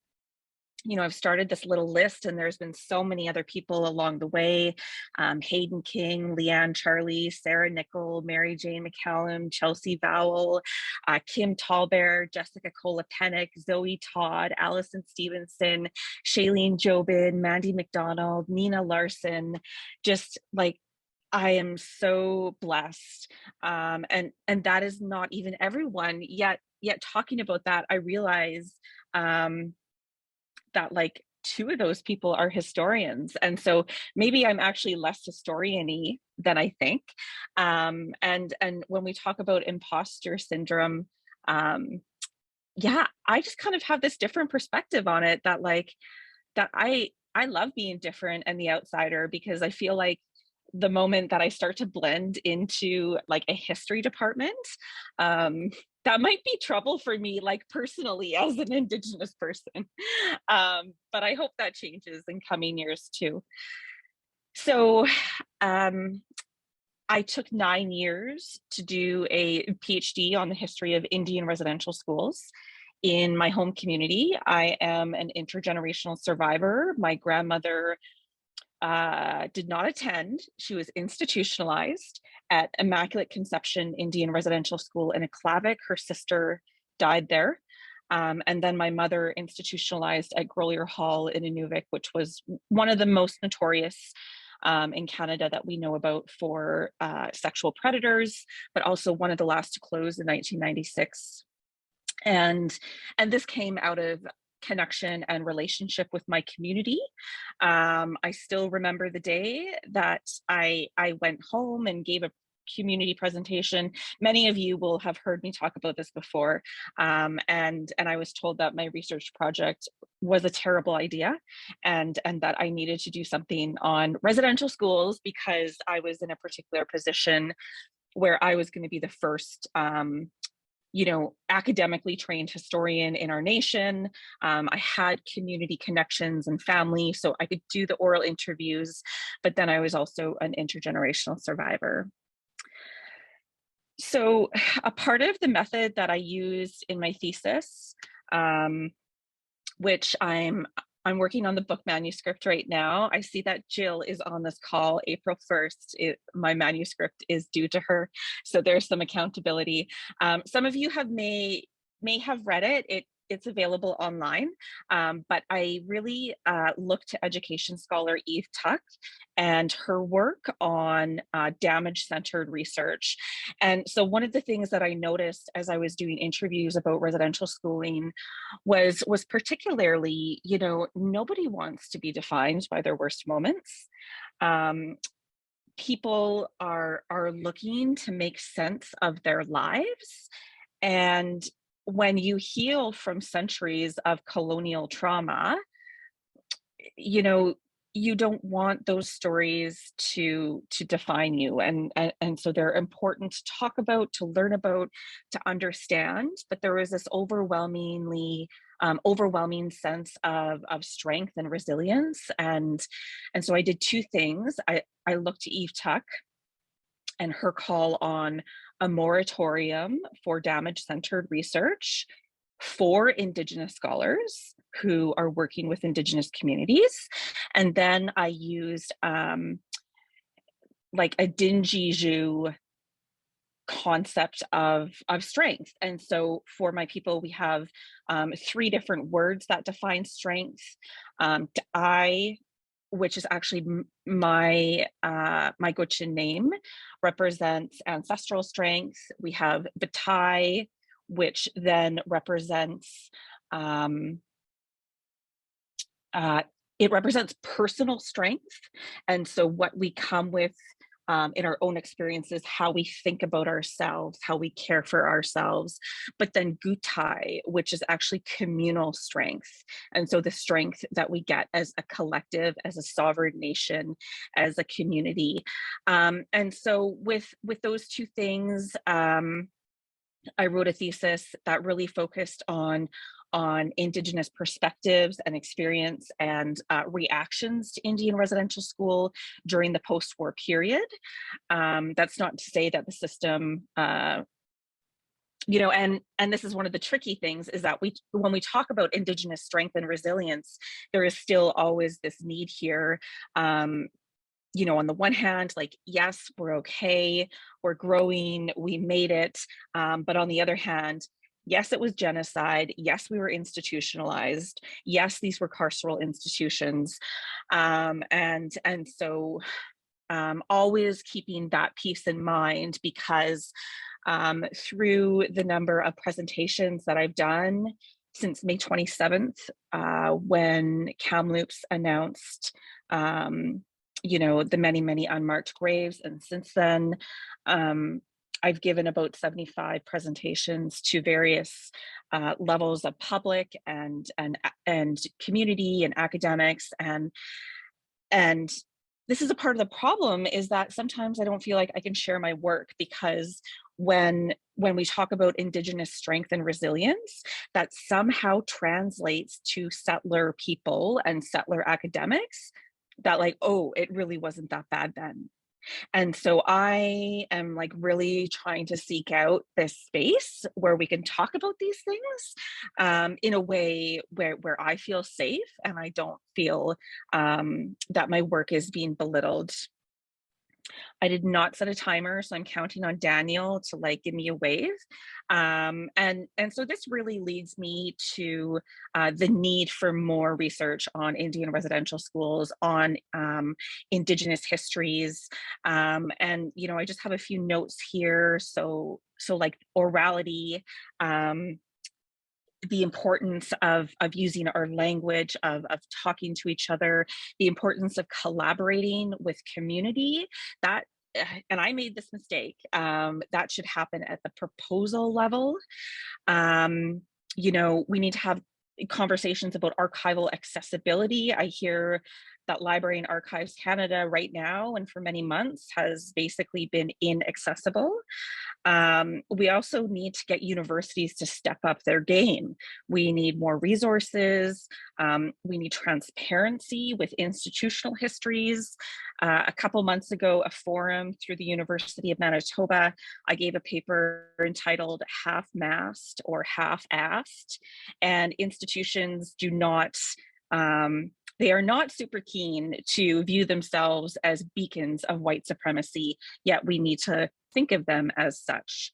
you know, I've started this little list, and there's been so many other people along the way. Hayden King, Leanne Charlie, Sarah Nickel, Mary Jane McCallum, Chelsea Vowell, Kim Tallbear, Jessica Kolapenik, Zoe Todd, Alison Stevenson, Shailene Jobin, Mandy McDonald, Nina Larson. Just like, I am so blessed. And that is not even everyone yet talking about that. I realize that like 2 of those people are historians. And so maybe I'm actually less historian-y than I think. And when we talk about imposter syndrome, yeah, I just kind of have this different perspective on it, that like, that I love being different and the outsider, because I feel like the moment that I start to blend into like a history department, that might be trouble for me, like personally as an Indigenous person. But I hope that changes in coming years too. So I took 9 years to do a PhD on the history of Indian residential schools in my home community. I am an intergenerational survivor. My grandmother did not attend. She was institutionalized at Immaculate Conception Indian Residential School in Aklavik. Her sister died there. And then my mother institutionalized at Grolier Hall in Inuvik, which was one of the most notorious in Canada that we know about for sexual predators, but also one of the last to close in 1996. And this came out of connection and relationship with my community. I still remember the day that I went home and gave a community presentation. Many of you will have heard me talk about this before. And I was told that my research project was a terrible idea, and that I needed to do something on residential schools, because I was in a particular position where I was going to be the first you know, academically trained historian in our nation. I had community connections and family, so I could do the oral interviews, but then I was also an intergenerational survivor. So a part of the method that I used in my thesis, which I'm working on the book manuscript right now. I see that Jill is on this call April 1st. My manuscript is due to her, so there's some accountability. Some of you may have read it. it's available online, but I really look to education scholar Eve Tuck and her work on damage-centered research. And so one of the things that I noticed as I was doing interviews about residential schooling was particularly, you know, nobody wants to be defined by their worst moments. People are looking to make sense of their lives, and when you heal from centuries of colonial trauma, you know, you don't want those stories to define you, and so they're important to talk about, to learn about, to understand. But there was this overwhelming sense of strength and resilience, and so I did two things. I looked to Eve Tuck and her call on a moratorium for damage-centered research for Indigenous scholars who are working with Indigenous communities. And then I used like a Dinjiju concept of strength. And so for my people, we have three different words that define strength. I, which is actually my Gwich'in name, represents ancestral strength. We have Batai, which then represents it represents personal strength, and so what we come with in our own experiences, how we think about ourselves, how we care for ourselves. But then Gutai, which is actually communal strength. And so the strength that we get as a collective, as a sovereign nation, as a community. And so with those two things, I wrote a thesis that really focused on Indigenous perspectives and experience and reactions to Indian residential school during the post-war period. That's not to say that the system, you know, and this is one of the tricky things, is that when we talk about Indigenous strength and resilience, there is still always this need here. You know, on the one hand, like, yes, we're okay, we're growing, we made it. But on the other hand, yes, it was genocide. Yes, we were institutionalized. Yes, these were carceral institutions. And so always keeping that piece in mind, because through the number of presentations that I've done since May 27th, when Kamloops announced you know, the many unmarked graves. And since then, I've given about 75 presentations to various levels of public and community and academics. And this is a part of the problem, is that sometimes I don't feel like I can share my work, because when we talk about Indigenous strength and resilience, that somehow translates to settler people and settler academics, that like, oh, it really wasn't that bad then. And so I am like really trying to seek out this space where we can talk about these things in a way where I feel safe and I don't feel that my work is being belittled. I did not set a timer, so I'm counting on Daniel to like give me a wave. And so this really leads me to the need for more research on Indian residential schools, on Indigenous histories. And, you know, I just have a few notes here. So like orality, the importance of using our language, of talking to each other, the importance of collaborating with community. That, and I made this mistake, that should happen at the proposal level. You know, we need to have conversations about archival accessibility. I hear that Library and Archives Canada right now, and for many months, has basically been inaccessible. We also need to get universities to step up their game. We need more resources. We need transparency with institutional histories. A couple months ago, a forum through the University of Manitoba, I gave a paper entitled Half-Mast or Half-Assed, and institutions do not, they are not super keen to view themselves as beacons of white supremacy, yet we need to think of them as such.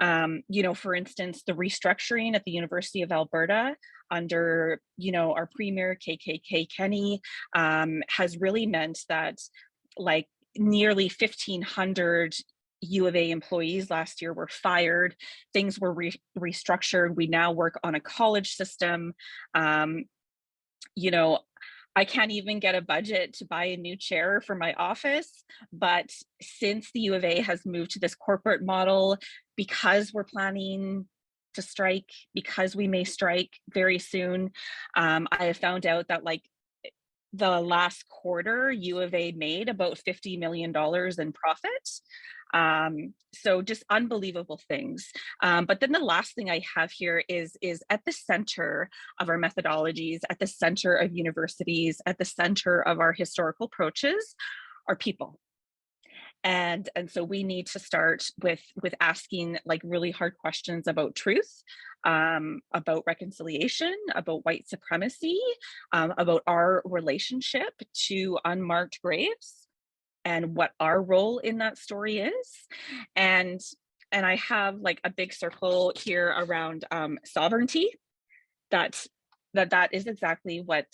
You know, for instance, the restructuring at the University of Alberta under, you know, our premier KKK Kenny has really meant that like nearly 1,500 U of A employees last year were fired. Things were restructured. We now work on a college system. You know, I can't even get a budget to buy a new chair for my office. But since the U of A has moved to this corporate model, because we're planning to strike, because we may strike very soon, I have found out that like the last quarter, U of A made about $50 million in profit. So just unbelievable things. But then the last thing I have here is at the center of our methodologies, at the center of universities, at the center of our historical approaches are people. And so we need to start with asking like really hard questions about truth, about reconciliation, about white supremacy, about our relationship to unmarked graves and what our role in that story is. And I have like a big circle here around sovereignty. That is exactly what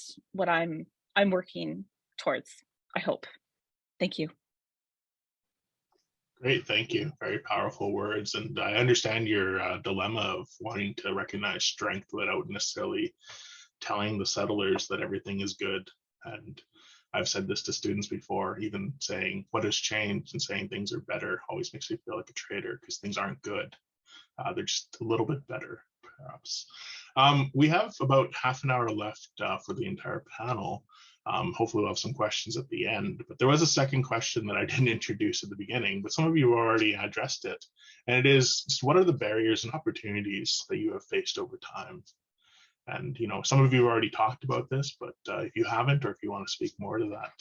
I'm working towards, I hope. Thank you. Great, thank you. Very powerful words. And I understand your dilemma of wanting to recognize strength without necessarily telling the settlers that everything is good. And I've said this to students before, even saying what has changed and saying things are better always makes me feel like a traitor because things aren't good. They're just a little bit better, perhaps. We have about half an hour left for the entire panel. Hopefully we'll have some questions at the end, but there was a second question that I didn't introduce at the beginning, but some of you already addressed it. And it is, what are the barriers and opportunities that you have faced over time? And, you know, some of you already talked about this, but if you haven't, or if you want to speak more to that,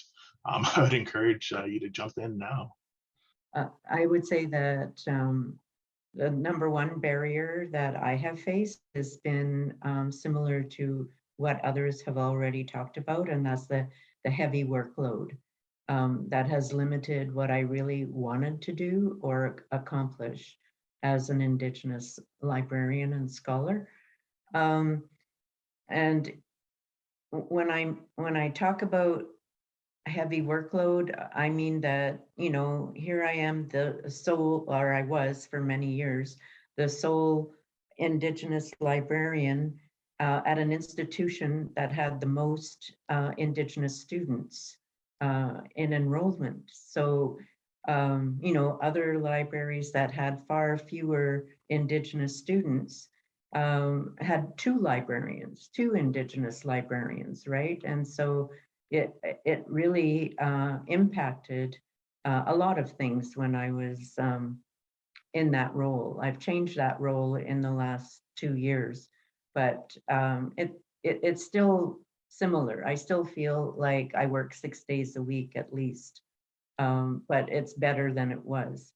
I would encourage you to jump in now. I would say that the number one barrier that I have faced has been similar to what others have already talked about, and that's the heavy workload that has limited what I really wanted to do or accomplish as an Indigenous librarian and scholar. And when I talk about heavy workload, I mean that, you know, here I am, the sole, or I was for many years, the sole Indigenous librarian at an institution that had the most Indigenous students in enrollment. So, you know, other libraries that had far fewer Indigenous students had two Indigenous librarians, right? And so it really impacted a lot of things when I was in that role. I've changed that role in the last 2 years, but it's still similar. I still feel like I work 6 days a week at least, but it's better than it was.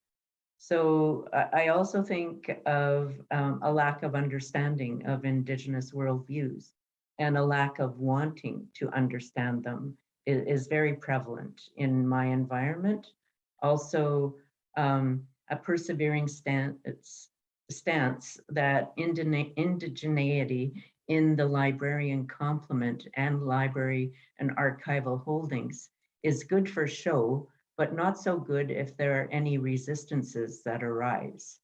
So I also think of a lack of understanding of Indigenous worldviews, and a lack of wanting to understand them is very prevalent in my environment. Also, a persevering stance that indigeneity in the librarian complement and library and archival holdings is good for show, but not so good if there are any resistances that arise.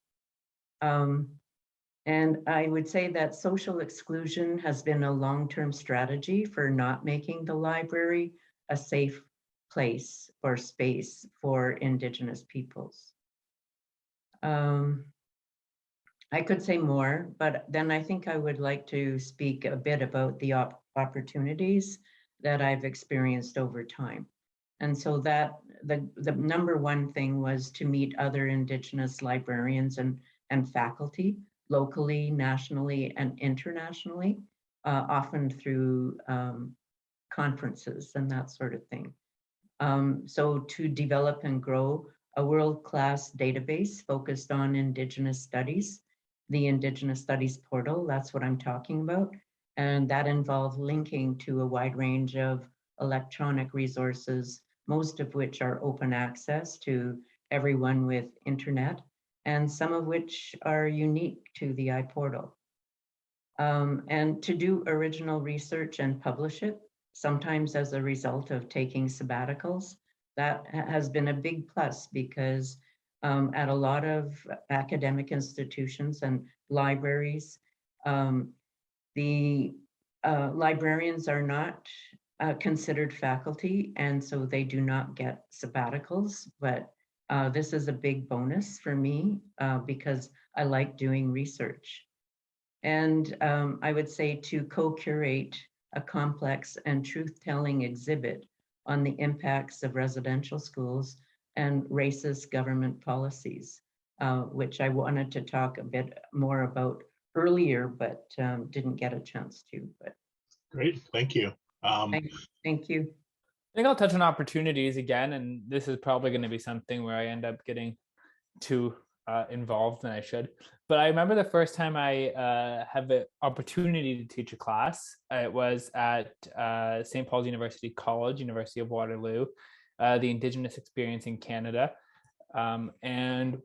And I would say that social exclusion has been a long-term strategy for not making the library a safe place or space for Indigenous peoples. I could say more, but then I think I would like to speak a bit about the opportunities that I've experienced over time. And so that the number one thing was to meet other Indigenous librarians and faculty locally, nationally, and internationally, often through conferences and that sort of thing. So to develop and grow a world-class database focused on Indigenous studies, the Indigenous Studies portal, that's what I'm talking about. And that involved linking to a wide range of electronic resources, most of which are open access to everyone with internet, and some of which are unique to the iPortal. And to do original research and publish it, sometimes as a result of taking sabbaticals, that has been a big plus because at a lot of academic institutions and libraries, the librarians are not considered faculty, and so they do not get sabbaticals, but this is a big bonus for me because I like doing research. And I would say to co-curate a complex and truth-telling exhibit on the impacts of residential schools and racist government policies, which I wanted to talk a bit more about earlier, but didn't get a chance to. But Great, thank you. Thank you. I think I'll touch on opportunities again, and this is probably going to be something where I end up getting too involved than I should. But I remember the first time I had the opportunity to teach a class. It was at St. Paul's University College, University of Waterloo, the Indigenous Experience in Canada. And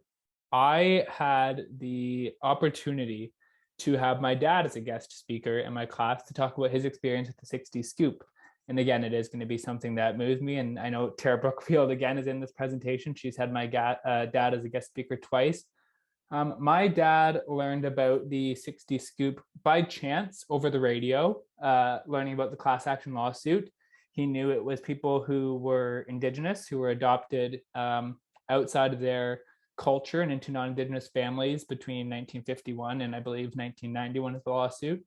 I had the opportunity to have my dad as a guest speaker in my class to talk about his experience with the 60 Scoop. And again, it is going to be something that moves me. And I know Tara Brookfield, again, is in this presentation. She's had my dad as a guest speaker twice. My dad learned about the 60 Scoop by chance over the radio, learning about the class action lawsuit. He knew it was people who were Indigenous, who were adopted outside of their culture and into non-Indigenous families between 1951 and I believe 1991 is the lawsuit.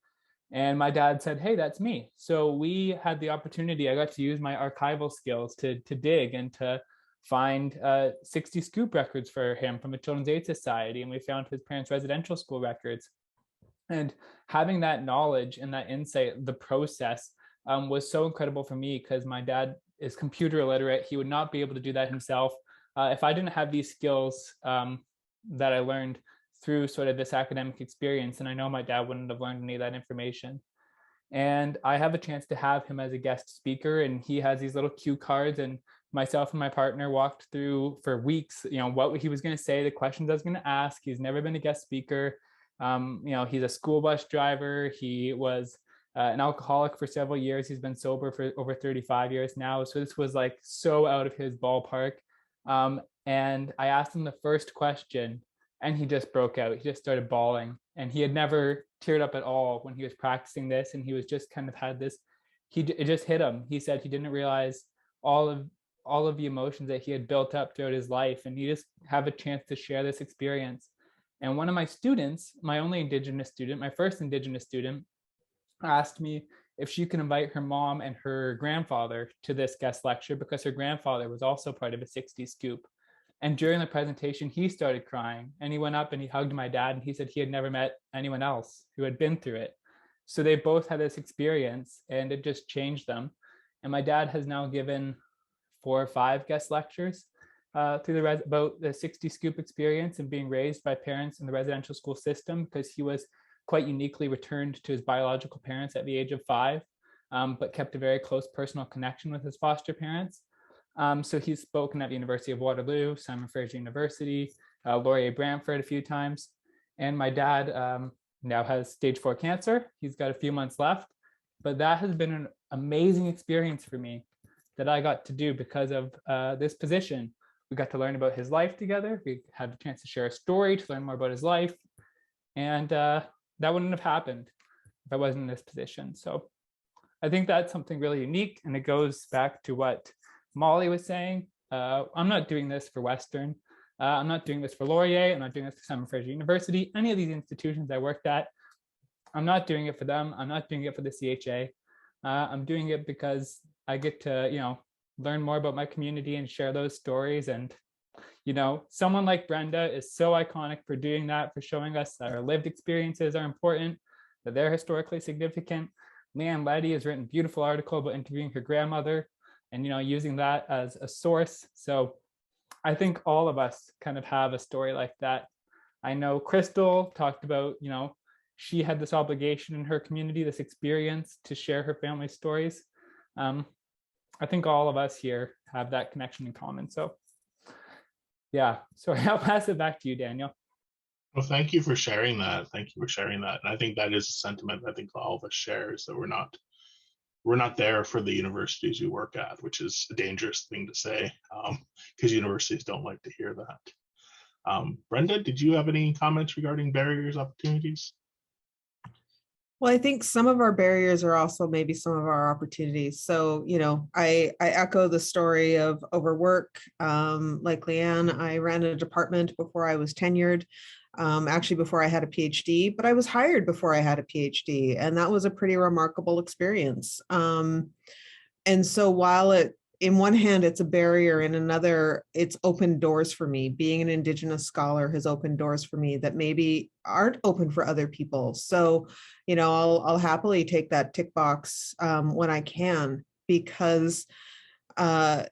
And my dad said, hey, that's me. So we had the opportunity, I got to use my archival skills to dig and to find 60 Scoop records for him from the Children's Aid Society. And we found his parents' residential school records. And having that knowledge and that insight, the process was so incredible for me because my dad is computer illiterate. He would not be able to do that himself. If I didn't have these skills that I learned through sort of this academic experience, and I know my dad wouldn't have learned any of that information. And I have a chance to have him as a guest speaker, and he has these little cue cards, and myself and my partner walked through for weeks, what he was going to say, the questions I was going to ask. He's never been a guest speaker. He's a school bus driver. He was an alcoholic for several years. He's been sober for over 35 years now. So this was like so out of his ballpark. And I asked him the first question and he just broke out. He just started bawling, and he had never teared up at all when he was practicing this. And he was just kind of had this, it just hit him. He said he didn't realize all of the emotions that he had built up throughout his life. And he just have a chance to share this experience. And one of my students, my only Indigenous student, my first Indigenous student, asked me if she could invite her mom and her grandfather to this guest lecture because her grandfather was also part of a 60 Scoop. And during the presentation, he started crying, and he went up and he hugged my dad, and he said he had never met anyone else who had been through it. So they both had this experience, and it just changed them. And my dad has now given 4 or 5 guest lectures about the 60 Scoop experience and being raised by parents in the residential school system, because he was quite uniquely returned to his biological parents at the age of 5, but kept a very close personal connection with his foster parents. So he's spoken at the University of Waterloo, Simon Fraser University, Laurier Brantford a few times. And my dad now has stage 4 cancer. He's got a few months left, but that has been an amazing experience for me that I got to do because of this position. We got to learn about his life together. We had the chance to share a story, to learn more about his life. And that wouldn't have happened if I wasn't in this position. So I think that's something really unique. And it goes back to what Molly was saying. I'm not doing this for Western. I'm not doing this for Laurier. I'm not doing this for Simon Fraser University. Any of these institutions I worked at, I'm not doing it for them. I'm not doing it for the CHA. I'm doing it because I get to, learn more about my community and share those stories. And, someone like Brenda is so iconic for doing that, for showing us that our lived experiences are important, that they're historically significant. Leanne Leddy has written a beautiful article about interviewing her grandmother and, using that as a source. So I think all of us kind of have a story like that. I know Crystal talked about, she had this obligation in her community, this experience to share her family's stories. I think all of us here have that connection in common. So yeah, sorry, I'll pass it back to you, Daniel. Well, thank you for sharing that. Thank you for sharing that. And I think that is a sentiment I think all of us share, is that we're not there for the universities we work at, which is a dangerous thing to say, because universities don't like to hear that. Brenda, did you have any comments regarding barriers, opportunities? Well, I think some of our barriers are also maybe some of our opportunities. So, I echo the story of overwork. Like Leanne, I ran a department before I was tenured, actually before I had a PhD, but I was hired before I had a PhD, and that was a pretty remarkable experience. And so while in one hand, it's a barrier, in another, it's opened doors for me. Being an Indigenous scholar has opened doors for me that maybe aren't open for other people. So, I'll happily take that tick box when I can, because my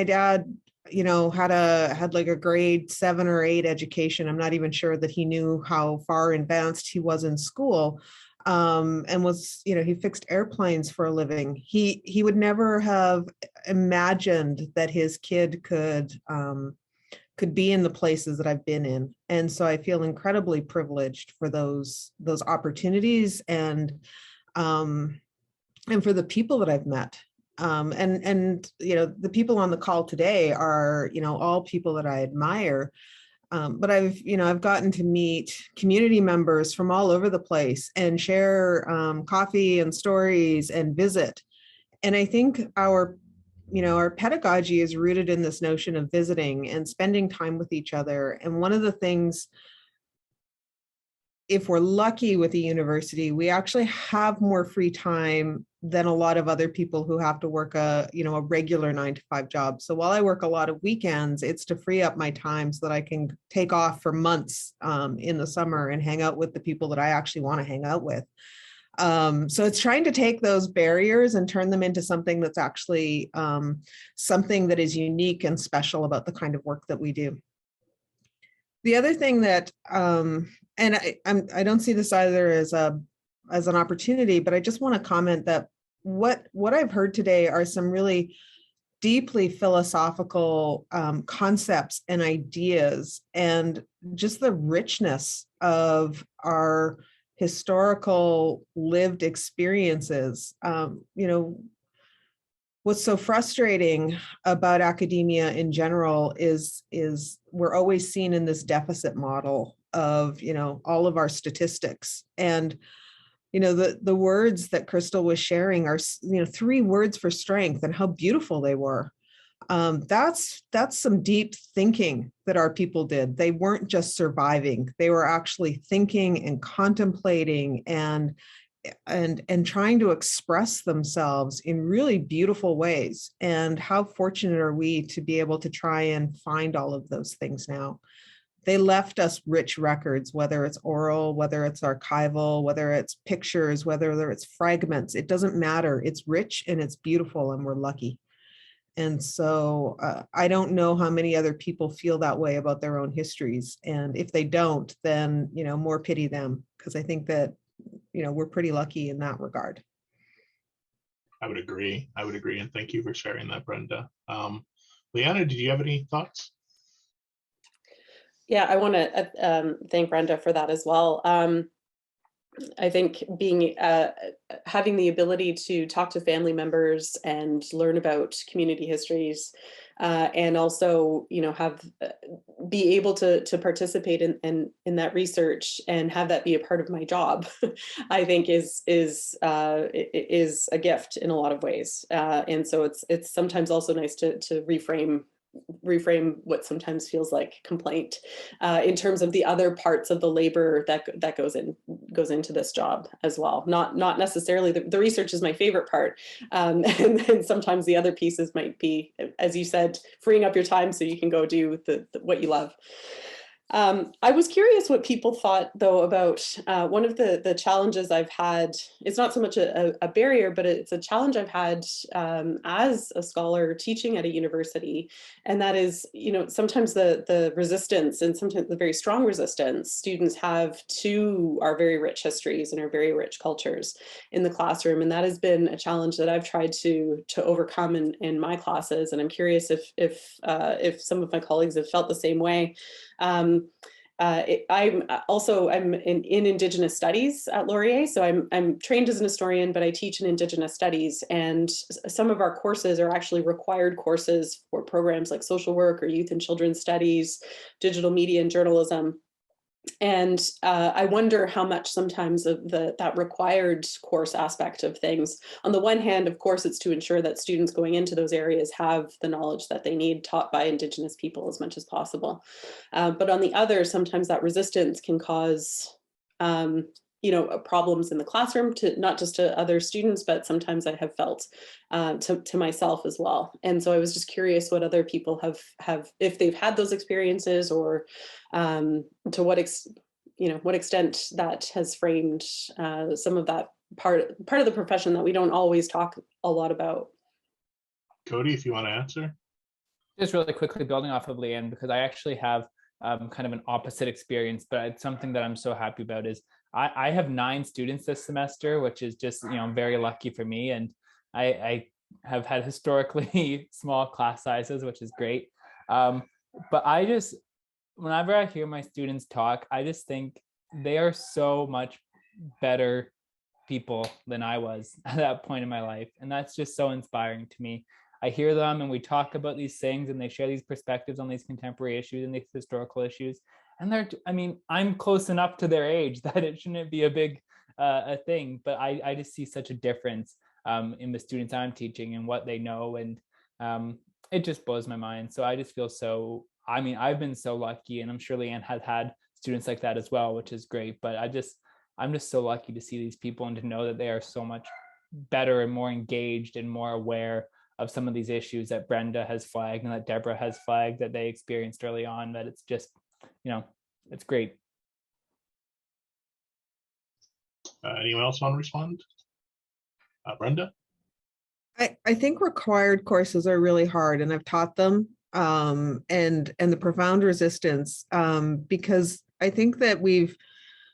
dad, had like a grade 7 or 8 education. I'm not even sure that he knew how far advanced he was in school. And was, he fixed airplanes for a living. He would never have imagined that his kid could be in the places that I've been in. And so I feel incredibly privileged for those opportunities, and for the people that I've met. And the people on the call today are, all people that I admire. But I've gotten to meet community members from all over the place and share coffee and stories and visit. And I think our pedagogy is rooted in this notion of visiting and spending time with each other. And one of the things, if we're lucky with a university, we actually have more free time than a lot of other people who have to work a regular 9-to-5 job. So while I work a lot of weekends, it's to free up my time so that I can take off for months in the summer and hang out with the people that I actually want to hang out with. So it's trying to take those barriers and turn them into something that's actually something that is unique and special about the kind of work that we do. The other thing that, and I don't see this either as an opportunity, but I just want to comment that what I've heard today are some really deeply philosophical concepts and ideas, and just the richness of our historical lived experiences. What's so frustrating about academia in general is we're always seen in this deficit model of, all of our statistics. And, the words that Crystal was sharing are, 3 words for strength, and how beautiful they were. That's some deep thinking that our people did. They weren't just surviving. They were actually thinking and contemplating and trying to express themselves in really beautiful ways. And how fortunate are we to be able to try and find all of those things now? They left us rich records, whether it's oral, whether it's archival, whether it's pictures, whether it's fragments. It doesn't matter. It's rich and it's beautiful, and we're lucky. And so I don't know how many other people feel that way about their own histories. And if they don't, then, more pity them, because I think that, we're pretty lucky in that regard. I would agree. And thank you for sharing that, Brenda. Leanna, did you have any thoughts? Yeah, I want to thank Brenda for that as well. I think having the ability to talk to family members and learn about community histories, and also, be able to participate in that research and have that be a part of my job, I think is a gift in a lot of ways. And so it's sometimes also nice to reframe what sometimes feels like complaint in terms of the other parts of the labor that goes into this job as well. Not necessarily the research is my favorite part, and then sometimes the other pieces might be, as you said, freeing up your time so you can go do what you love. I was curious what people thought, though, about one of the challenges I've had. It's not so much a barrier, but it's a challenge I've had as a scholar teaching at a university. And that is, sometimes the resistance, and sometimes the very strong resistance students have to our very rich histories and our very rich cultures in the classroom. And that has been a challenge that I've tried to overcome in my classes. And I'm curious if some of my colleagues have felt the same way. I'm in Indigenous studies at Laurier, so I'm trained as an historian, but I teach in Indigenous studies, and some of our courses are actually required courses for programs like social work or youth and children's studies, digital media and journalism. And I wonder how much sometimes of that required course aspect of things. On the one hand, of course, it's to ensure that students going into those areas have the knowledge that they need taught by Indigenous people as much as possible. But on the other, sometimes that resistance can cause problems in the classroom, to not just to other students, but sometimes I have felt to myself as well. And so I was just curious what other people have if they've had those experiences, or to what extent that has framed some of that part of the profession that we don't always talk a lot about. Cody, if you want to answer. Just really quickly, building off of Leanne, because I actually have kind of an opposite experience, but it's something that I'm so happy about is I have 9 students this semester, which is just, very lucky for me. And I have had historically small class sizes, which is great. But whenever I hear my students talk, I just think they are so much better people than I was at that point in my life. And that's just so inspiring to me. I hear them and we talk about these things, and they share these perspectives on these contemporary issues and these historical issues. And I'm close enough to their age that it shouldn't be a big a thing, but I just see such a difference in the students I'm teaching and what they know. And it just blows my mind. So I just feel I've been so lucky, and I'm sure Leanne has had students like that as well, which is great. But I'm just so lucky to see these people and to know that they are so much better and more engaged and more aware of some of these issues that Brenda has flagged and that Deborah has flagged that they experienced early on, that it's just, it's great. Anyone else want to respond? Brenda? I think required courses are really hard, and I've taught them, and the profound resistance, because I think that we've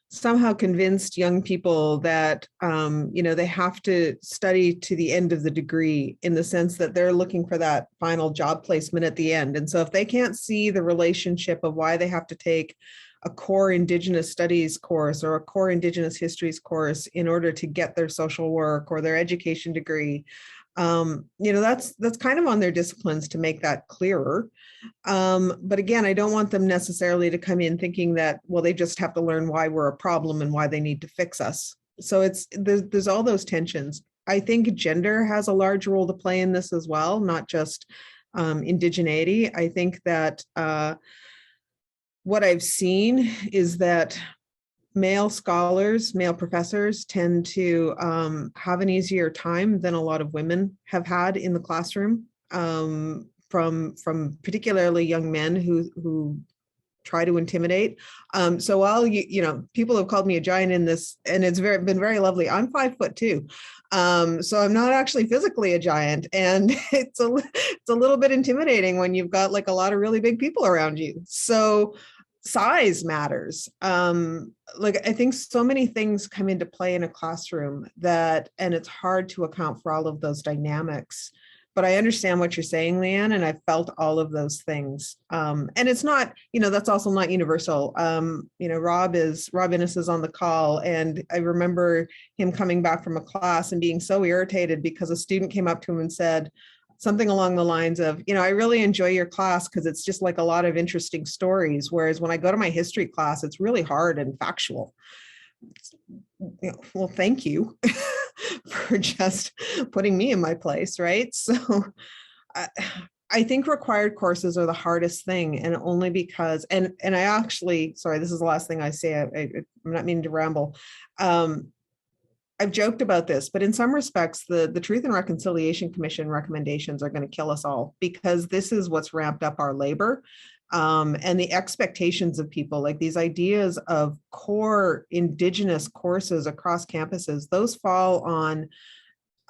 somehow convinced young people that they have to study to the end of the degree, in the sense that they're looking for that final job placement at the end. And so if they can't see the relationship of why they have to take a core Indigenous studies course or a core Indigenous histories course in order to get their social work or their education degree, that's kind of on their disciplines to make that clearer. But again, I don't want them necessarily to come in thinking that, well, they just have to learn why we're a problem and why they need to fix us. So there's all those tensions. I think gender has a large role to play in this as well, not just indigeneity. I think that what I've seen is that male scholars, male professors tend to have an easier time than a lot of women have had in the classroom, from particularly young men who try to intimidate. So while people have called me a giant in this, and it's been very lovely. I'm 5'2". So I'm not actually physically a giant, and it's a little bit intimidating when you've got like a lot of really big people around you. So size matters. I think so many things come into play in a classroom and it's hard to account for all of those dynamics. But I understand what you're saying, Leanne, and I've felt all of those things. And it's not, that's also not universal. Rob Innes is on the call, and I remember him coming back from a class and being so irritated because a student came up to him and said something along the lines of, I really enjoy your class because it's just like a lot of interesting stories. Whereas when I go to my history class, it's really hard and factual. Well, thank you for just putting me in my place, right? So I think required courses are the hardest thing, and only because, and I actually, sorry, this is the last thing I say, I'm not meaning to ramble. I've joked about this, but in some respects, the Truth and Reconciliation Commission recommendations are going to kill us all, because this is what's ramped up our labor. and the expectations of people, like these ideas of core Indigenous courses across campuses, those fall on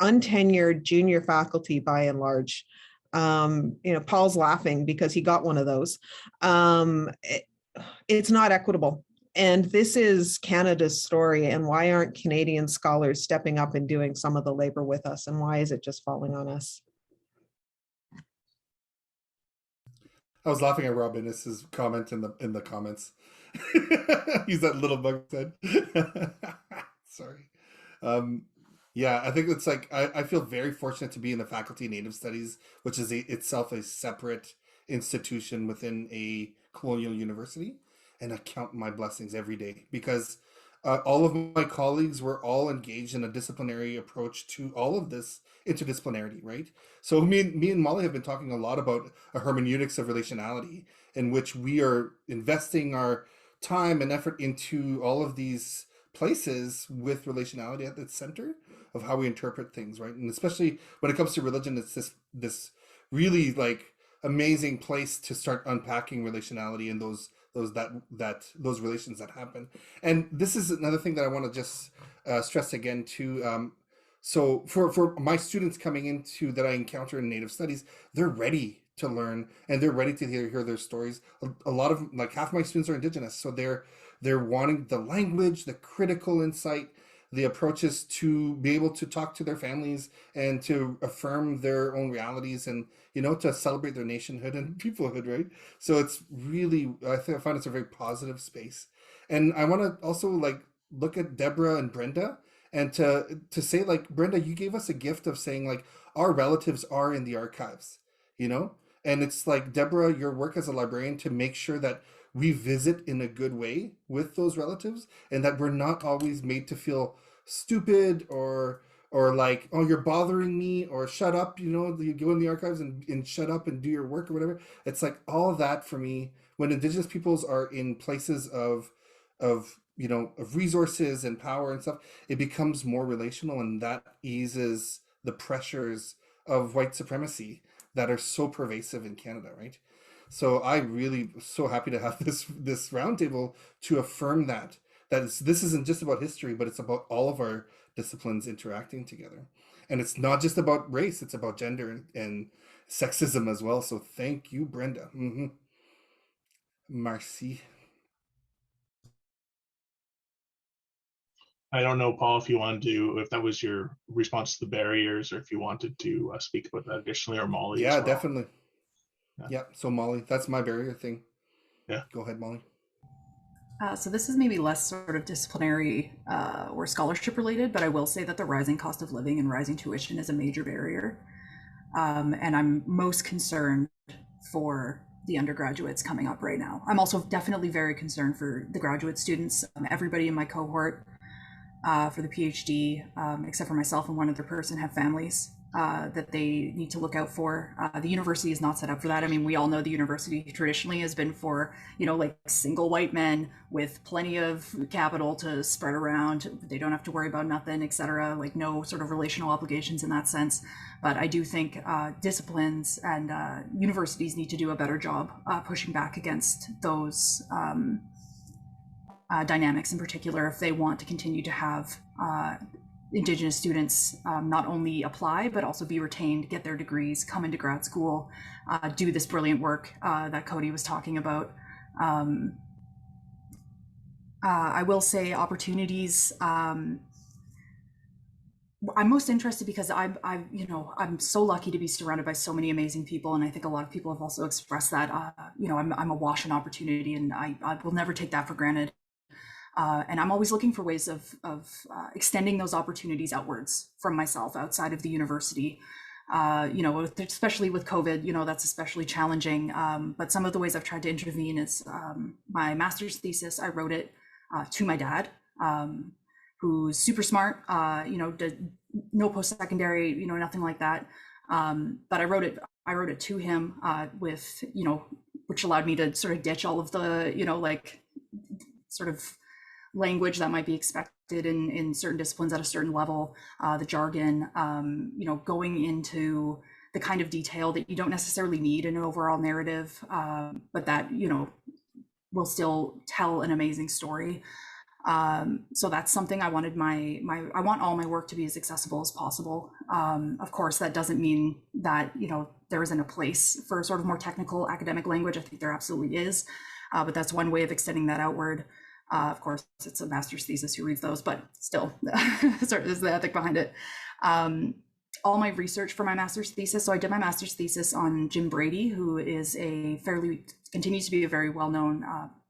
untenured junior faculty by and large. Paul's laughing because he got one of those. It's not equitable. And this is Canada's story. And why aren't Canadian scholars stepping up and doing some of the labor with us? And why is it just falling on us? I was laughing at Rob Innes's comment in the comments. He's that little bug said. Sorry. Yeah, I think it's like I feel very fortunate to be in the Faculty of Native Studies, which is itself a separate institution within a colonial university, and I count my blessings every day because all of my colleagues were all engaged in a disciplinary approach to all of this interdisciplinarity, right? So me and Molly have been talking a lot about a hermeneutics of relationality in which we are investing our time and effort into all of these places with relationality at its center of how we interpret things, right? And especially when it comes to religion, it's this really like amazing place to start unpacking relationality and those relations that happen. And this is another thing that I want to just stress again too. So for my students coming into that I encounter in Native Studies, they're ready to learn and they're ready to hear their stories. A lot of, like, half my students are Indigenous, so they're wanting the language, the critical insight, the approaches to be able to talk to their families and to affirm their own realities and, to celebrate their nationhood and peoplehood, right? So it's really, I find it's a very positive space. And I want to also like look at Deborah and Brenda and to say, like, Brenda, you gave us a gift of saying like our relatives are in the archives, and it's like, Deborah, your work as a librarian to make sure that we visit in a good way with those relatives and that we're not always made to feel stupid or like, oh, you're bothering me, or shut up, you go in the archives and shut up and do your work or whatever. It's like all of that for me, when Indigenous peoples are in places of resources and power and stuff, it becomes more relational, and that eases the pressures of white supremacy that are so pervasive in Canada, right? So I really so happy to have this roundtable to affirm that this isn't just about history, but it's about all of our disciplines interacting together. And it's not just about race, it's about gender and sexism as well. So thank you, Brenda. Merci. I don't know, Paul, if that was your response to the barriers, or if you wanted to speak about that additionally, or Molly. Yeah, as well. definitely. Yeah. So Molly, that's my barrier thing. Yeah. Go ahead, Molly. So this is maybe less sort of disciplinary or scholarship related, but I will say that the rising cost of living and rising tuition is a major barrier. And I'm most concerned for the undergraduates coming up right now. I'm also definitely very concerned for the graduate students, everybody in my cohort for the PhD, except for myself and one other person, have families that they need to look out for. The university is not set up for that. I mean, we all know the university traditionally has been for, like single white men with plenty of capital to spread around. They don't have to worry about nothing, etc. Like no sort of relational obligations in that sense. But I do think disciplines and universities need to do a better job pushing back against those dynamics, in particular, if they want to continue to have Indigenous students not only apply, but also be retained, get their degrees, come into grad school, do this brilliant work that Cody was talking about. I will say opportunities. I'm most interested because I'm so lucky to be surrounded by so many amazing people, and I think a lot of people have also expressed that. I'm awash in opportunity, and I will never take that for granted. And I'm always looking for ways of extending those opportunities outwards from myself, outside of the university. Especially with COVID, that's especially challenging. But some of the ways I've tried to intervene is my master's thesis. I wrote it to my dad, who's super smart. Did no post-secondary, nothing like that. But I wrote it to him with, which allowed me to sort of ditch all of the, sort of language that might be expected in certain disciplines at a certain level, the jargon, going into the kind of detail that you don't necessarily need in an overall narrative, but that, you know, will still tell an amazing story. So that's something I wanted I want all my work to be as accessible as possible. Of course, that doesn't mean that, you know, there isn't a place for sort of more technical academic language. I think there absolutely is, but that's one way of extending that outward. Of course, it's a master's thesis who reads those, but still, sort of is the ethic behind it. All my research for my master's thesis, so I did my master's thesis on Jim Brady, who is continues to be a very well-known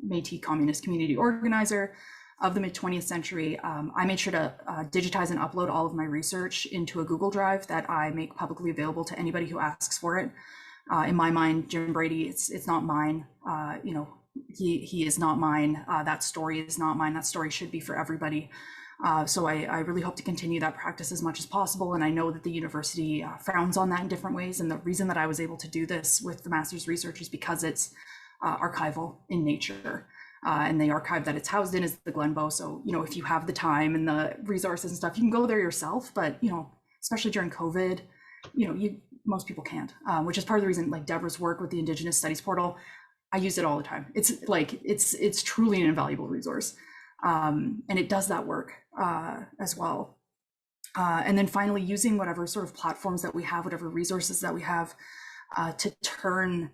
Métis communist community organizer of the mid-20th century. I made sure to digitize and upload all of my research into a Google Drive that I make publicly available to anybody who asks for it. In my mind, Jim Brady, it's not mine. You know, he is not mine. That story is not mine. That story should be for everybody. So I really hope to continue that practice as much as possible. And I know that the university frowns on that in different ways. And the reason that I was able to do this with the master's research is because it's archival in nature. And the archive that it's housed in is the Glenbow. So, you know, if you have the time and the resources and stuff, you can go there yourself. But, you know, especially during COVID, you know, most people can't, which is part of the reason, like Deborah's work with the Indigenous Studies portal, I use it all the time. It's like, it's truly an invaluable resource. And it does that work as well. And then finally, using whatever sort of platforms that we have, whatever resources that we have, to turn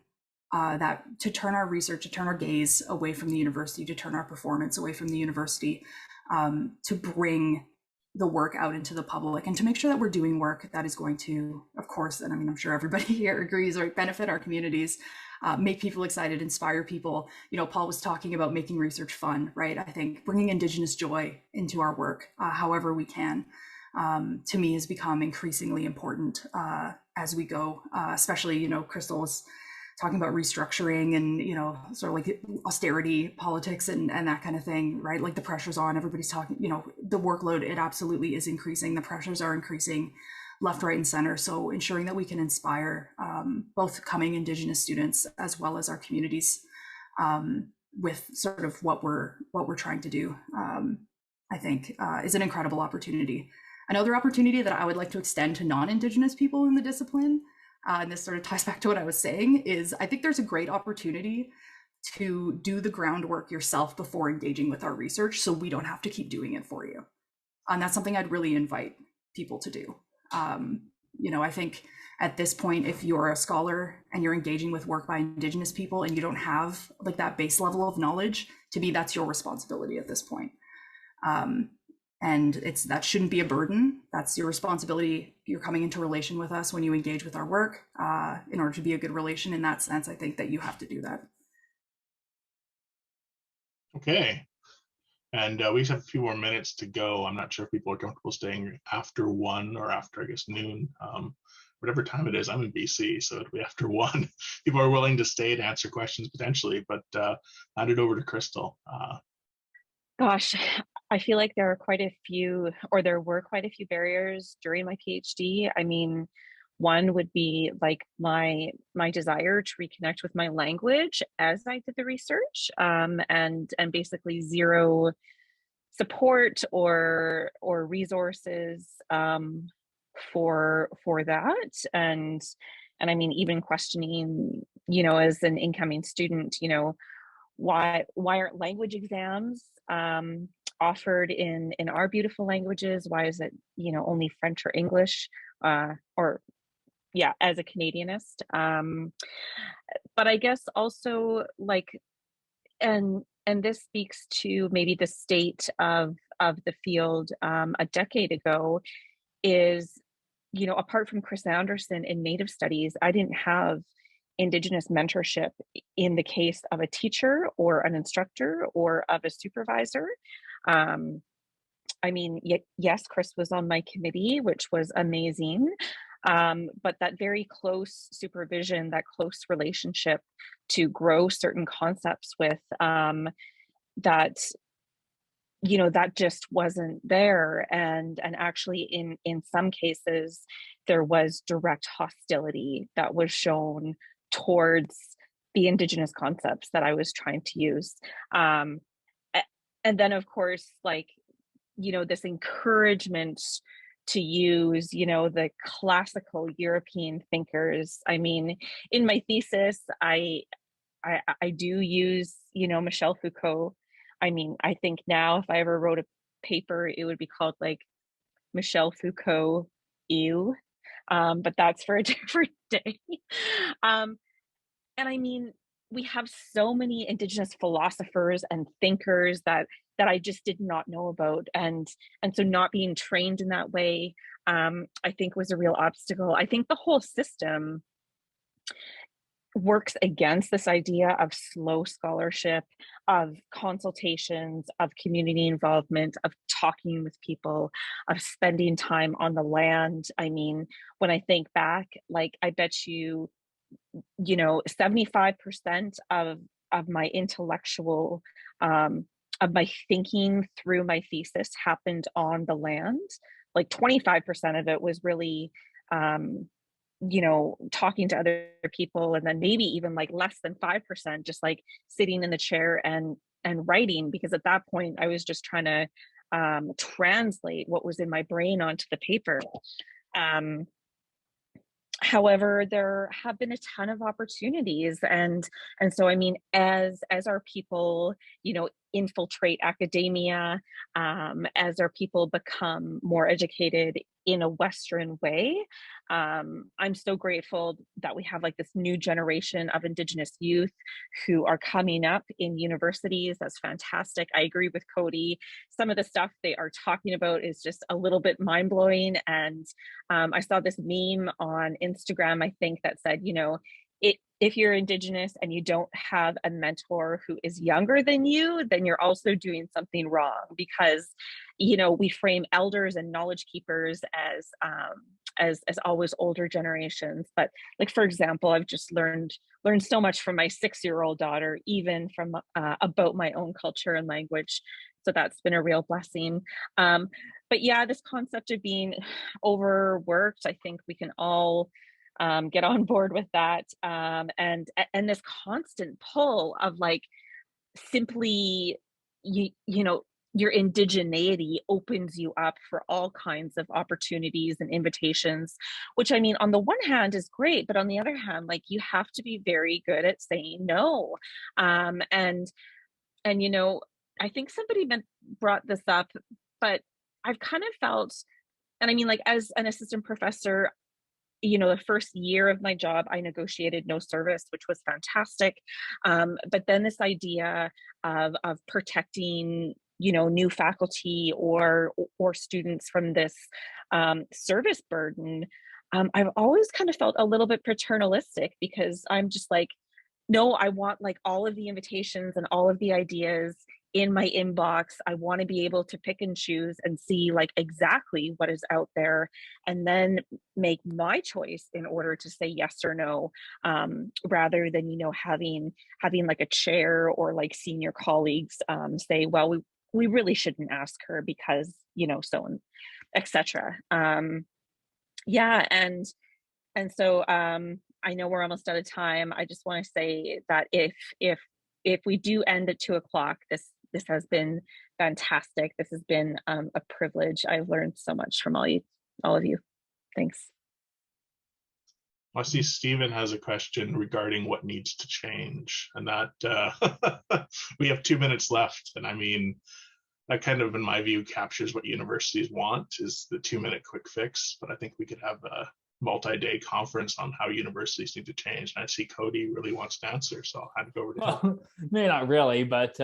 our research, to turn our gaze away from the university, to turn our performance away from the university, to bring the work out into the public, and to make sure that we're doing work that is going to, of course, and I mean, I'm sure everybody here agrees, or benefit our communities, make people excited, inspire people. You know, Paul was talking about making research fun, right? I think bringing Indigenous joy into our work, however we can, to me has become increasingly important as we go, especially, you know, Crystal was talking about restructuring and, you know, sort of like austerity politics and that kind of thing, right? Like the pressure's on, everybody's talking, you know, the workload, it absolutely is increasing. The pressures are increasing left, right, and center. So ensuring that we can inspire both coming Indigenous students as well as our communities with sort of what we're trying to do, I think is an incredible opportunity. Another opportunity that I would like to extend to non-Indigenous people in the discipline, and this sort of ties back to what I was saying, is I think there's a great opportunity to do the groundwork yourself before engaging with our research, so we don't have to keep doing it for you. And that's something I'd really invite people to do. You know, I think at this point, if you're a scholar and you're engaging with work by Indigenous people and you don't have like that base level of knowledge, to me, that's your responsibility at this point. And that shouldn't be a burden. That's your responsibility. You're coming into relation with us when you engage with our work. In order to be a good relation in that sense, I think that you have to do that. Okay. And we just have a few more minutes to go. I'm not sure if people are comfortable staying after 1 or after, I guess, noon. Whatever time it is, I'm in BC, so it'll be after 1. People are willing to stay to answer questions potentially, but hand it over to Crystal. Gosh, I feel like there were quite a few barriers during my PhD. I mean, one would be like my desire to reconnect with my language as I did the research, and basically zero support or resources for that, and I mean, even questioning, you know, as an incoming student, you know, why aren't language exams offered in our beautiful languages? Why is it, you know, only French or English, or yeah, as a Canadianist. But I guess also like, and this speaks to maybe the state of the field a decade ago, is, you know, apart from Chris Anderson in Native Studies, I didn't have Indigenous mentorship in the case of a teacher or an instructor or of a supervisor. I mean, yes, Chris was on my committee, which was amazing. But that very close supervision, that close relationship to grow certain concepts with, that, you know, that just wasn't there. And actually in some cases, there was direct hostility that was shown towards the Indigenous concepts that I was trying to use. And then of course, like, you know, this encouragement to use, you know, the classical European thinkers. I mean, in my thesis, I do use, you know, Michel Foucault. I mean, I think now if I ever wrote a paper, it would be called like Michel Foucault ew. But that's for a different day. Um, and I mean, we have so many Indigenous philosophers and thinkers that I just did not know about, and so not being trained in that way, I think was a real obstacle. I think the whole system works against this idea of slow scholarship, of consultations, of community involvement, of talking with people, of spending time on the land. I mean, when I think back, like I bet you, you know, 75% of my intellectual of my thinking through my thesis happened on the land. Like 25% of it was really you know, talking to other people, and then maybe even like less than 5% just like sitting in the chair and writing, because at that point I was just trying to translate what was in my brain onto the paper. However, there have been a ton of opportunities, and so I mean, as our people, you know, infiltrate academia, as our people become more educated in a Western way, I'm so grateful that we have like this new generation of Indigenous youth who are coming up in universities. That's fantastic. I agree with Cody. Some of the stuff they are talking about is just a little bit mind-blowing, and I saw this meme on Instagram, I think, that said, you know, if you're Indigenous and you don't have a mentor who is younger than you, then you're also doing something wrong, because, you know, we frame elders and knowledge keepers as always older generations. But like, for example, I've just learned so much from my 6-year-old daughter, even from about my own culture and language. So that's been a real blessing. But yeah, this concept of being overworked, I think we can all get on board with that. And this constant pull of like, simply, you know, your indigeneity opens you up for all kinds of opportunities and invitations, which I mean, on the one hand is great, but on the other hand, like, you have to be very good at saying no. And you know, I think somebody brought this up, but I've kind of felt, and I mean, like, as an assistant professor, you know, the first year of my job, I negotiated no service, which was fantastic. But then this idea of protecting, you know, new faculty or students from this service burden, I've always kind of felt a little bit paternalistic, because I'm just like, no, I want like all of the invitations and all of the ideas in my inbox. I want to be able to pick and choose and see like exactly what is out there, and then make my choice in order to say yes or no, rather than, you know, having like a chair or like senior colleagues say, well, we really shouldn't ask her because, you know, so on, etc. Yeah, and so I know we're almost out of time. I just want to say that if we do end at 2:00, this has been fantastic. This has been a privilege. I've learned so much from all of you. Thanks. I see Stephen has a question regarding what needs to change, and that we have 2 minutes left. And I mean, that kind of, in my view, captures what universities want, is the 2-minute quick fix. But I think we could have a multi-day conference on how universities need to change. And I see Cody really wants to answer, so I'll hand it over to him. Maybe not really, but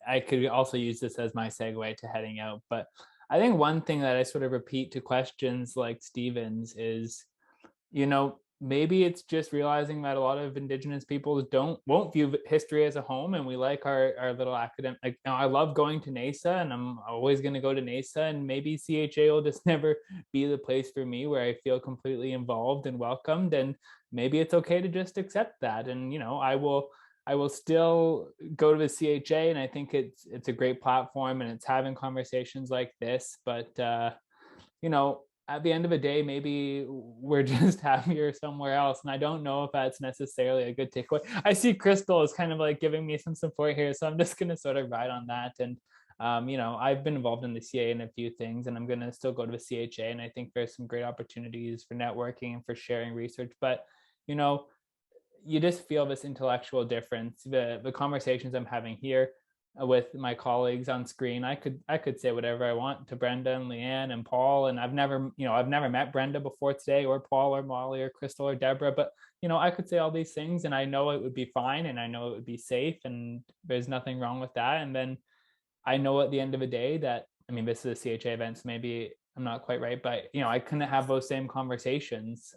I could also use this as my segue to heading out. But I think one thing that I sort of repeat to questions like Stephen's is, you know, maybe it's just realizing that a lot of Indigenous peoples won't view history as a home, and we like our little academic. Like, you know, I love going to NASA, and I'm always going to go to NASA, and maybe CHA will just never be the place for me where I feel completely involved and welcomed, and maybe it's okay to just accept that. And, you know, I will still go to the CHA, and I think it's a great platform, and it's having conversations like this. But you know, at the end of the day, maybe we're just happier somewhere else. And I don't know if that's necessarily a good takeaway. I see Crystal is kind of like giving me some support here, so I'm just going to sort of ride on that. And You know, I've been involved in the CA in a few things, and I'm going to still go to the CHA. And I think there's some great opportunities for networking and for sharing research. But, you know, you just feel this intellectual difference. The conversations I'm having here with my colleagues on screen, I could say whatever I want to Brenda and Leanne and Paul, and I've never met Brenda before today, or Paul or Molly or Crystal or Deborah, but you know, I could say all these things and I know it would be fine, and I know it would be safe, and there's nothing wrong with that. And then I know at the end of the day that, I mean, this is a CHA event, so maybe I'm not quite right, but you know, I couldn't have those same conversations.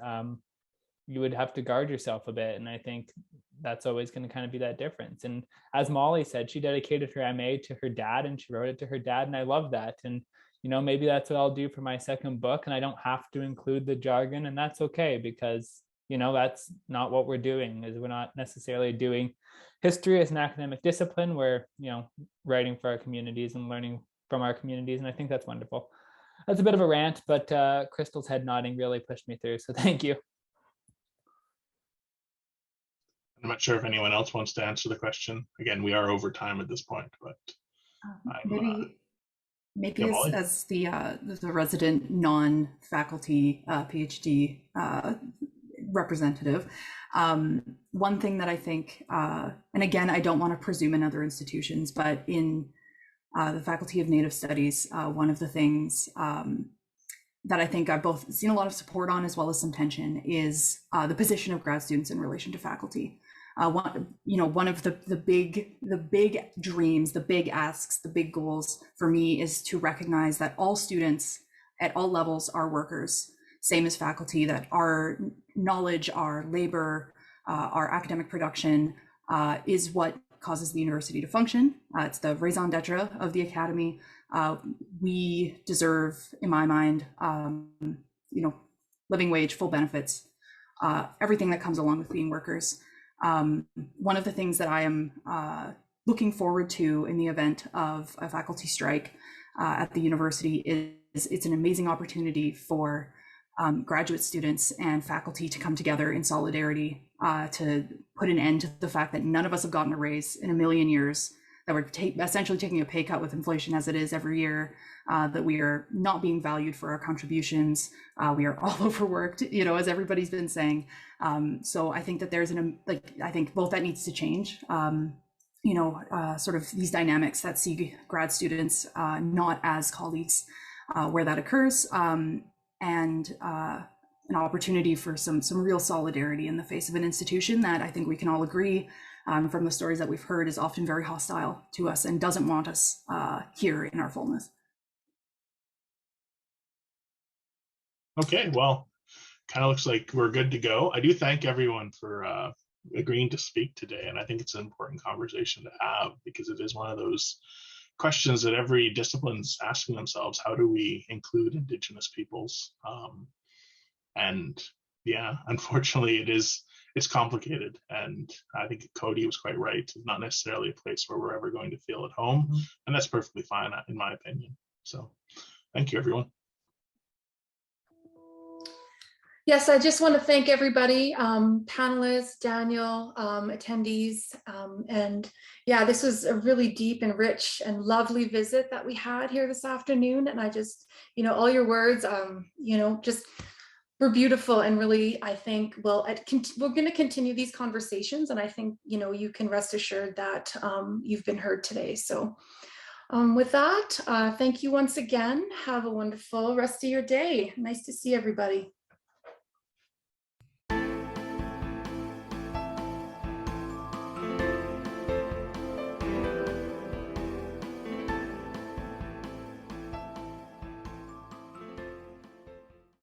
You would have to guard yourself a bit. And I think that's always going to kind of be that difference. And as Molly said, she dedicated her MA to her dad, and she wrote it to her dad. And I love that. And, you know, maybe that's what I'll do for my second book. And I don't have to include the jargon, and that's okay, because, you know, that's not what we're doing. Is we're not necessarily doing history as an academic discipline. We're, you know, writing for our communities and learning from our communities. And I think that's wonderful. That's a bit of a rant, but Crystal's head nodding really pushed me through. So thank you. I'm not sure if anyone else wants to answer the question. Again, we are over time at this point, but maybe yeah, as the resident non-faculty PhD representative, one thing that I think, and again, I don't want to presume in other institutions, but in the Faculty of Native Studies, one of the things that I think I've both seen a lot of support on as well as some tension is the position of grad students in relation to faculty. One of the big dreams, the big asks, the big goals for me is to recognize that all students at all levels are workers, same as faculty, that our knowledge, our labor, our academic production is what causes the university to function. It's the raison d'etre of the academy. We deserve, in my mind, living wage, full benefits, everything that comes along with being workers. One of the things that I am looking forward to in the event of a faculty strike at the university is it's an amazing opportunity for graduate students and faculty to come together in solidarity to put an end to the fact that none of us have gotten a raise in a million years, that we're essentially taking a pay cut with inflation as it is every year, that we are not being valued for our contributions. We are all overworked, you know, as everybody's been saying. So I think that there's I think both that needs to change. Sort of these dynamics that see grad students not as colleagues where that occurs, and an opportunity for some real solidarity in the face of an institution that I think we can all agree from the stories that we've heard is often very hostile to us and doesn't want us here in our fullness. Okay, well, kind of looks like we're good to go. I do thank everyone for agreeing to speak today, and I think it's an important conversation to have, because it is one of those questions that every discipline's asking themselves: how do we include Indigenous peoples? And yeah, unfortunately, it's complicated, and I think Cody was quite right. It's not necessarily a place where we're ever going to feel at home, and that's perfectly fine, in my opinion. So thank you, everyone. Yes, I just want to thank everybody, panelists, Daniel, attendees, and yeah, this was a really deep and rich and lovely visit that we had here this afternoon. And I just, all your words, just were beautiful, and really, I think, we're going to continue these conversations, and I think, you can rest assured that you've been heard today. So with that, thank you once again. Have a wonderful rest of your day. Nice to see everybody.